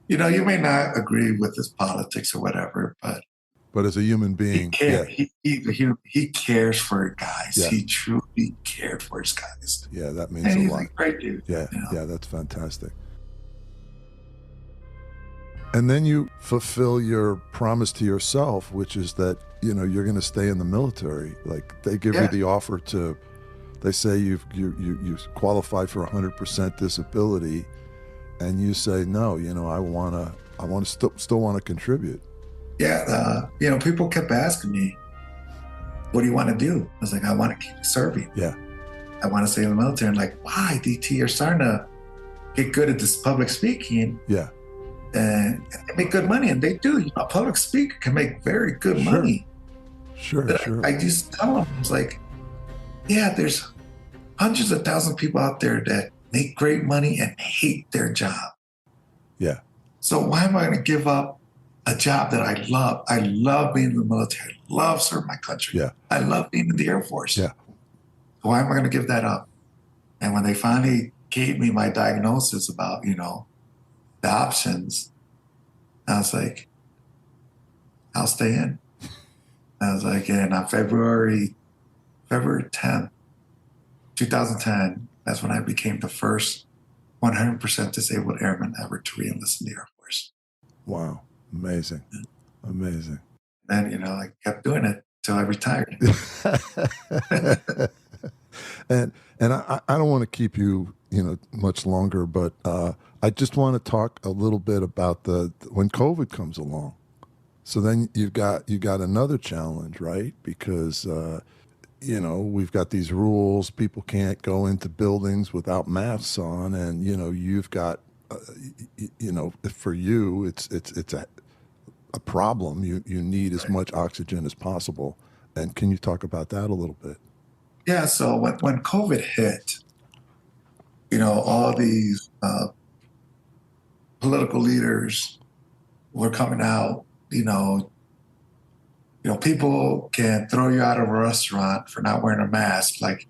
you may not agree with his politics or whatever, but as a human being, he cares for guys. Yeah. He truly cared for his guys. Yeah, that means and a he's lot. a great dude. Yeah, that's fantastic. And then you fulfill your promise to yourself, which is that, you're going to stay in the military. Like, they give you the offer they say you qualify for 100% disability, and you say, no, I want to still want to contribute. Yeah, people kept asking me, what do you want to do? I was like, I want to keep serving. Yeah. I want to stay in the military. And like, why, DT? You're starting to get good at this public speaking. Yeah. And they make good money, and they do. A public speaker can make very good money. Sure. I just tell them, it's like, there's hundreds of thousands of people out there that make great money and hate their job. Yeah. So why am I going to give up a job that I love? I love being in the military. I love serving my country. Yeah. I love being in the Air Force. Yeah. Why am I going to give that up? And when they finally gave me my diagnosis about, the options, I was like, I'll stay in. I was like, and on February 10th, 2010, that's when I became the first 100% disabled airman ever to re-enlist in the Air Force. Wow. Amazing. Amazing. And, I kept doing it till I retired. And I don't want to keep you, much longer, but I just want to talk a little bit about when COVID comes along. So then you've got another challenge, right? Because we've got these rules. People can't go into buildings without masks on, and you've got for you it's a problem. You need as much oxygen as possible. And can you talk about that a little bit? Yeah. So when COVID hit, all these political leaders were coming out. People can throw you out of a restaurant for not wearing a mask, like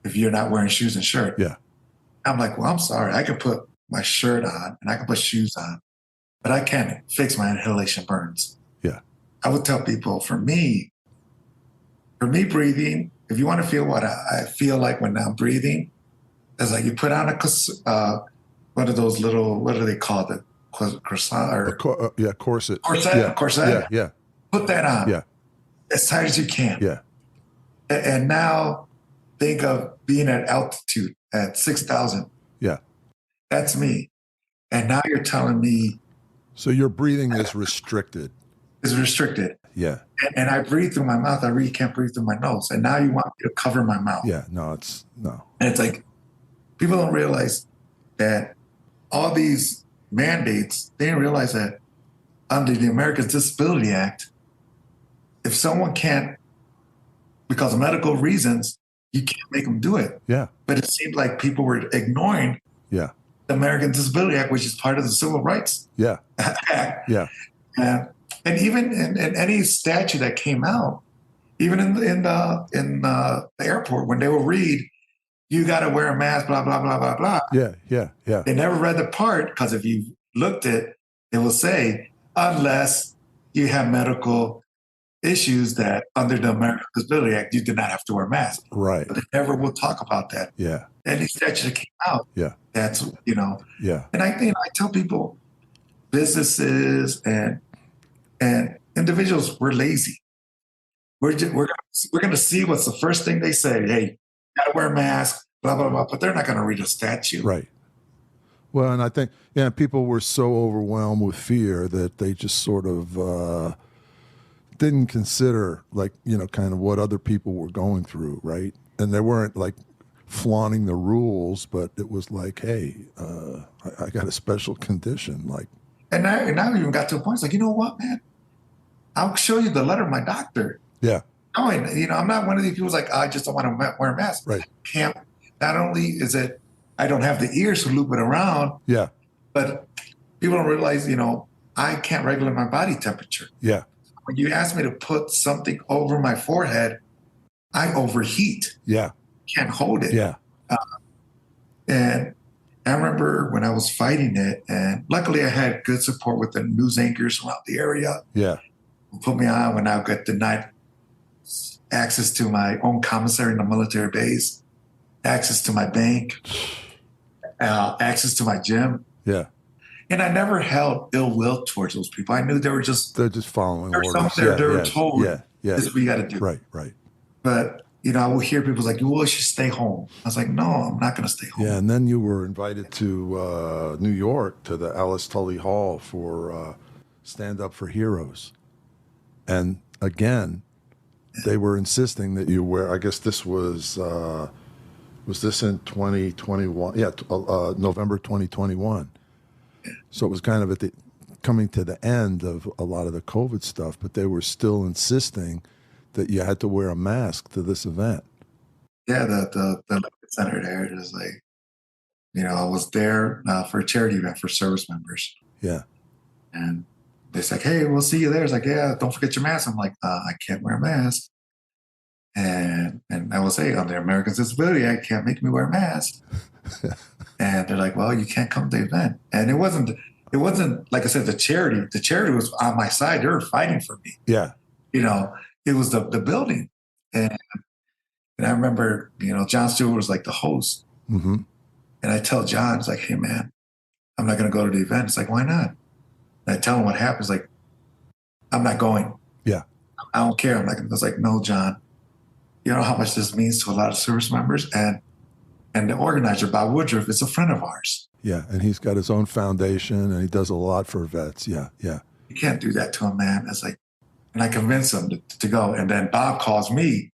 if you're not wearing shoes and shirt. Yeah. I'm like, well, I'm sorry. I can put my shirt on and I can put shoes on, but I can't fix my inhalation burns. Yeah. I would tell people, for me breathing, if you want to feel what I feel like when I'm breathing, it's like you put on one of those little, what do they call it? Croissant or corset. Corset. Yeah. Put that on. Yeah. As tight as you can. Yeah. And now think of being at altitude at 6,000. Yeah. That's me. And now you're telling me. So your breathing is restricted. Is restricted. Yeah. And I breathe through my mouth. I really can't breathe through my nose. And now you want me to cover my mouth. Yeah. No. And it's like, people don't realize that all these mandates, they didn't realize that under the Americans Disability Act, if someone can't, because of medical reasons, you can't make them do it. Yeah. But it seemed like people were ignoring Yeah. the American Disability Act, which is part of the Civil Rights Yeah. Act. Yeah. And even in any statute that came out, even in the airport, when they will read, you got to wear a mask, blah, blah, blah, blah, blah. Yeah. Yeah. Yeah. They never read the part, because if you looked at it will say, unless you have medical issues that under the American Disability Act, you did not have to wear a mask. Right. But they never will talk about that. Yeah. Any statute that came out, Yeah. that's, Yeah. And I tell people, businesses and individuals, we're lazy. We're going to see what's the first thing they say. Hey, you got to wear a mask, blah, blah, blah. But they're not going to read a statute. Right. Well, and I think, people were so overwhelmed with fear that they just sort of didn't consider, kind of what other people were going through, right? And they weren't like flaunting the rules, but it was like, hey, I got a special condition, like. And now we even got to a point. It's like, you know what, man? I'll show you the letter of my doctor. Yeah. No, I'm not one of these people who's like, I just don't want to wear a mask. Right. Can't. Not only is it, I don't have the ears to loop it around. Yeah. But people don't realize, I can't regulate my body temperature. Yeah. When you ask me to put something over my forehead, I overheat. Yeah. Can't hold it. Yeah. And I remember when I was fighting it, and luckily I had good support with the news anchors around the area. Yeah. Who put me on when I got denied access to my own commissary in the military base, access to my bank, access to my gym. Yeah. And I never held ill will towards those people. I knew they're just following orders. They were told, this is what we got to do. Right, right. But, I will hear people like, you should stay home. I was like, no, I'm not going to stay home. Yeah, and then you were invited to New York, to the Alice Tully Hall for Stand Up for Heroes. And again, they were insisting that you wear, I guess this was this in 2021? Yeah, November 2021. So it was kind of coming to the end of a lot of the COVID stuff, but they were still insisting that you had to wear a mask to this event. Yeah, the center there is like, I was there for a charity event for service members. Yeah. And they said, hey, we'll see you there. It's like, yeah, don't forget your mask. I'm like, I can't wear a mask. And I will say, under Americans Disability Act, can't make me wear a mask. And they're like, well, you can't come to the event. And it wasn't, like I said, the charity was on my side. They were fighting for me. Yeah. It was the building. And I remember, John Stewart was like the host. Mm-hmm. And I tell John, it's like, hey, man, I'm not going to go to the event. It's like, why not? And I tell him what happens. Like, I'm not going. Yeah. I don't care. I was like, no, John, you know how much this means to a lot of service members. And the organizer, Bob Woodruff, is a friend of ours. Yeah. And he's got his own foundation and he does a lot for vets. Yeah. Yeah. You can't do that to him, man. It's like, and I convinced him to go. And then Bob calls me.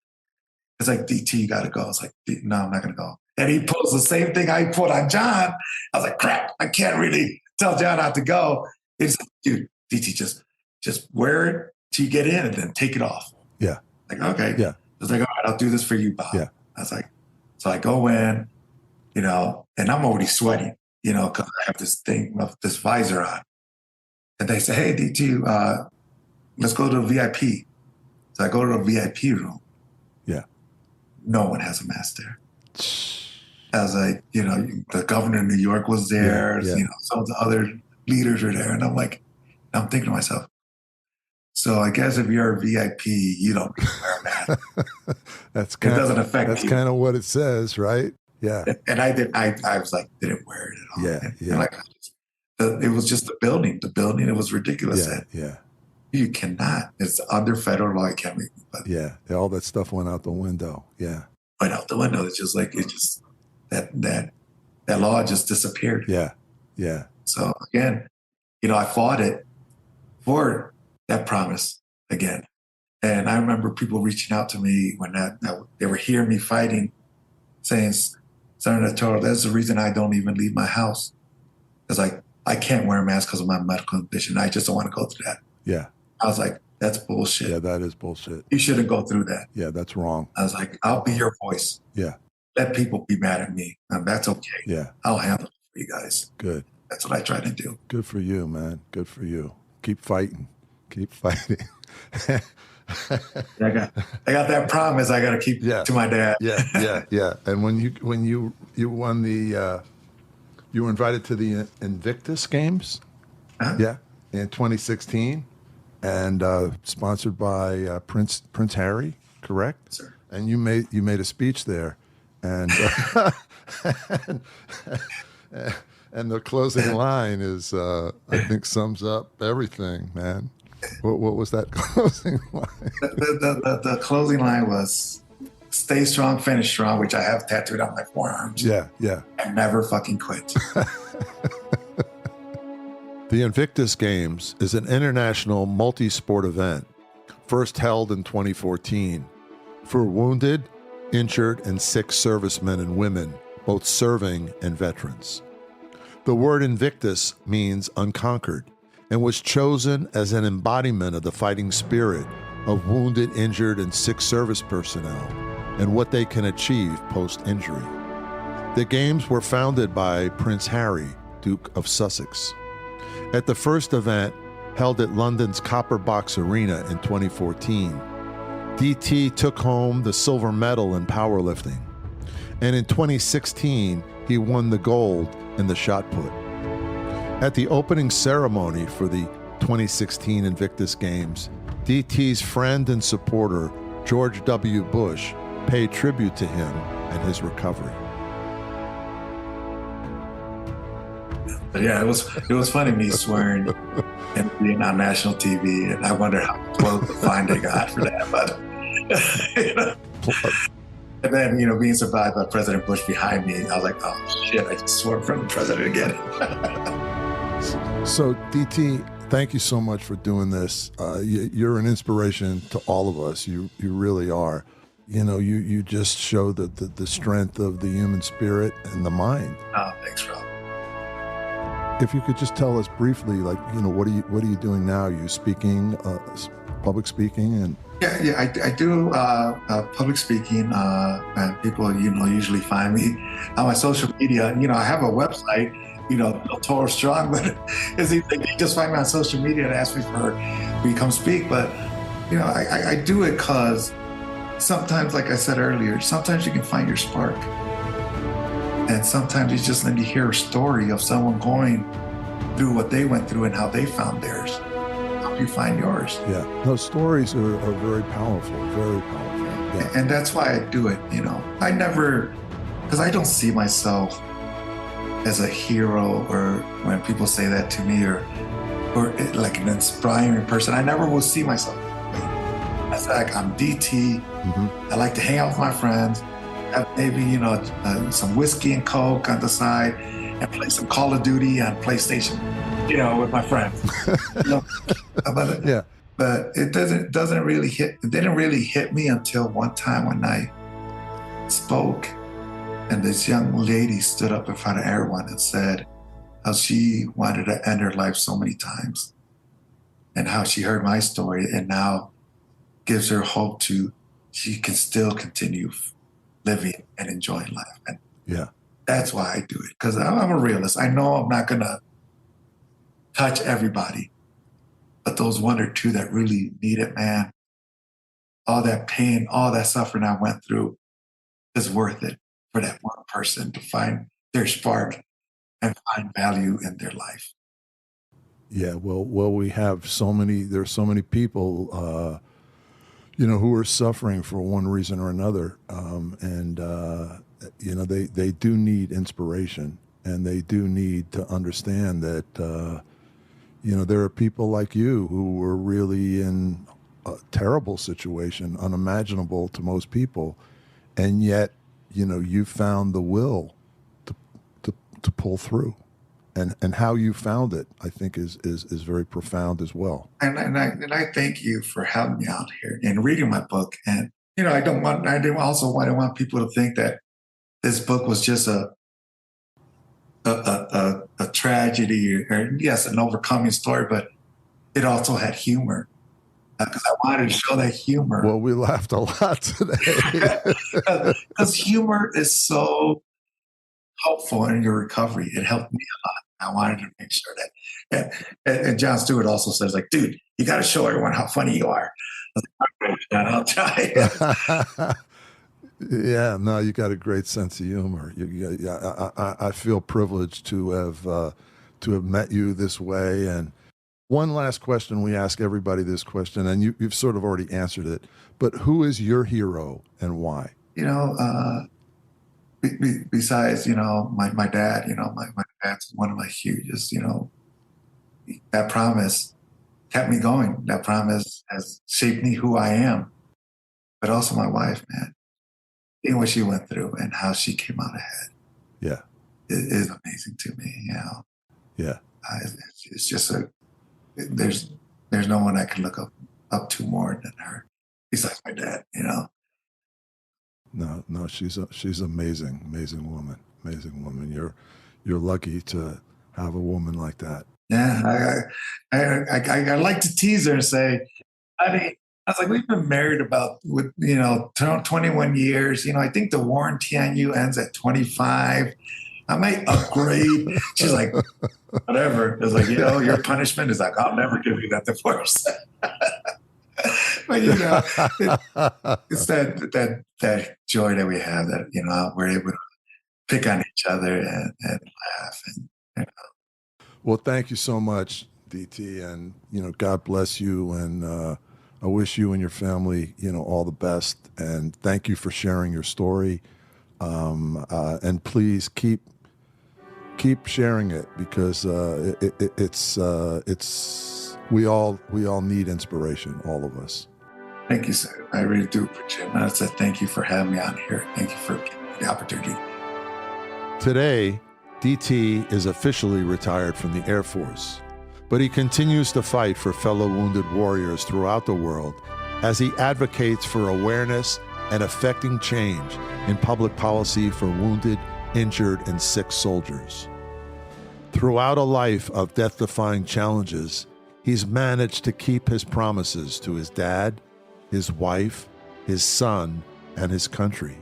It's like, DT, you got to go. It's like, no, I'm not going to go. And he pulls the same thing I put on John. I was like, crap, I can't really tell John not to go. It's like, dude, DT, just wear it till you get in and then take it off. Yeah. Like, okay. Yeah. It's like, all right, I'll do this for you, Bob. Yeah. I was like, so I go in, and I'm already sweating, because I have this thing, this visor on. And they say, hey, DT, let's go to the VIP. So I go to the VIP room. Yeah. No one has a mask there. I was like, the governor of New York was there. Yeah. Some of the other leaders were there. And I'm thinking to myself, so I guess if you're a VIP, you don't need to wear a mask. It doesn't affect you. That's kind of what it says, right? Yeah. And I was like, didn't wear it at all. Yeah. Yeah. And like, it was just the building. The building, it was ridiculous. Yeah. Yeah. You cannot. It's under federal law. You can't make it. Yeah. All that stuff went out the window. Yeah. Went out the window. It's just like, that law just disappeared. Yeah. Yeah. So again, I fought it for that promise again. And I remember people reaching out to me when they were hearing me fighting, saying, Senator Toro, that's the reason I don't even leave my house. It's like, I can't wear a mask because of my medical condition. I just don't want to go through that. Yeah. I was like, that's bullshit. Yeah, that is bullshit. You shouldn't go through that. Yeah, that's wrong. I was like, I'll be your voice. Yeah. Let people be mad at me. That's okay. Yeah. I'll handle it for you guys. Good. That's what I try to do. Good for you, man. Good for you. Keep fighting. Keep fighting. I got that promise I got to keep to my dad. Yeah. And when you won the, you were invited to the Invictus Games, yeah, in 2016, and sponsored by Prince Harry, correct? Yes, sir. And you made a speech there, and and the closing line is, I think, sums up everything, man. What was that closing line? The closing line was, stay strong, finish strong, which I have tattooed on my forearms. Yeah. And never fucking quit. The Invictus Games is an international multi-sport event, first held in 2014, for wounded, injured, and sick servicemen and women, both serving and veterans. The word Invictus means unconquered, and was chosen as an embodiment of the fighting spirit of wounded, injured, and sick service personnel and what they can achieve post-injury. The Games were founded by Prince Harry, Duke of Sussex. At the first event, held at London's Copper Box Arena in 2014, DT took home the silver medal in powerlifting, and in 2016, he won the gold in the shot put. At the opening ceremony for the 2016 Invictus Games, DT's friend and supporter, George W. Bush, paid tribute to him and his recovery. But yeah, it was funny me swearing and being on national TV, and I wonder how close the fine they got for that. But and then being survived by President Bush behind me, I was like, oh shit, I just swore in front of the president again. So DT, thank you so much for doing this. You're an inspiration to all of us. You really are. You just show the strength of the human spirit and the mind. Oh, thanks, Rob. If you could just tell us briefly, what are you doing now? Are you speaking, public speaking, and Yeah, I do public speaking, and people, usually find me on my social media. I have a website, Toro Strong, but they just find me on social media and ask me to come speak. But, I do it because sometimes, like I said earlier, sometimes you can find your spark. And sometimes you just need to hear a story of someone going through what they went through and how they found theirs. How you find yours. Yeah, those stories are very powerful, very powerful. Yeah. And that's why I do it, I never, because I don't see myself as a hero, or when people say that to me, or like an inspiring person, I never will see myself. I say, like, I'm DT. Mm-hmm. I like to hang out with my friends, have maybe, some whiskey and Coke on the side, and play some Call of Duty on PlayStation, with my friends. Yeah. But it didn't really hit me until one time when I spoke, and this young lady stood up in front of everyone and said how she wanted to end her life so many times, and how she heard my story and now gives her hope she can still continue living and enjoying life. And yeah, that's why I do it, because I'm a realist. I know I'm not gonna touch everybody, but those one or two that really need it, man, all that pain, all that suffering I went through is worth it for that one person to find their spark and find value in their life. Yeah, well, we have there's so many people, who are suffering for one reason or another. They do need inspiration, and they do need to understand that, there are people like you who were really in a terrible situation, unimaginable to most people. And yet, you found the will to pull through. And how you found it, I think, is very profound as well. And I thank you for helping me out here and reading my book. And I don't want people to think that this book was just a tragedy, or yes, an overcoming story, but it also had humor because I wanted to show that humor. Well, we laughed a lot today. Because humor is so helpful in your recovery. It helped me a lot. I wanted to make sure that, and Jon Stewart also says, like, dude, you got to show everyone how funny you are. I was like, okay, I'll try. Yeah, no, you got a great sense of humor. I feel privileged to have met you this way. And one last question, we ask everybody this question, and you've sort of already answered it. But who is your hero and why? Besides, my dad, my dad's one of my hugest, that promise kept me going. That promise has shaped me who I am. But also my wife, man. Seeing what she went through and how she came out ahead. Yeah. Is amazing to me, Yeah. It's just there's no one I can look up to more than her, besides my dad, No, she's amazing woman. Amazing woman. You're lucky to have a woman like that. Yeah, I like to tease her and say, honey, I was like, we've been married about 21 years. I think the warranty on you ends at 25. I might upgrade. She's like, whatever. It's like, your punishment is like, I'll never give you that divorce. But it's that joy that we have that we're able to pick on each other and laugh and. Well, thank you so much, DT, and God bless you, and I wish you and your family all the best, and thank you for sharing your story, and please keep sharing it, because it's we all need inspiration, all of us. Thank you, sir. I really do appreciate it. And I said thank you for having me on here. Thank you for giving me the opportunity. Today, DT is officially retired from the Air Force, but he continues to fight for fellow wounded warriors throughout the world as he advocates for awareness and effecting change in public policy for wounded, injured, and sick soldiers. Throughout a life of death-defying challenges, he's managed to keep his promises to his dad, his wife, his son, and his country.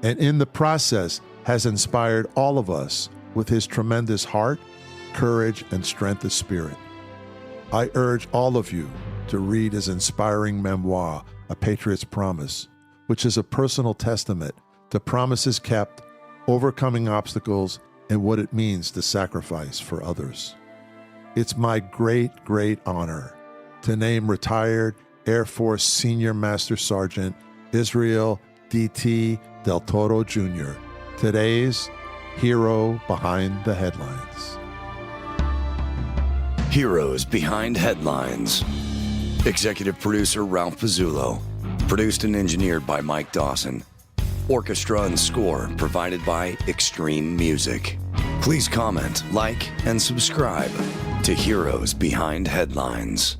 And in the process, has inspired all of us with his tremendous heart, courage, and strength of spirit. I urge all of you to read his inspiring memoir, A Patriot's Promise, which is a personal testament to promises kept, overcoming obstacles, and what it means to sacrifice for others. It's my great, great honor to name retired Air Force Senior Master Sergeant Israel D.T. Del Toro Jr., today's hero behind the headlines. Heroes Behind Headlines. Executive producer Ralph Pizzullo. Produced and engineered by Mike Dawson. Orchestra and score provided by Extreme Music. Please comment, like, and subscribe to Heroes Behind Headlines.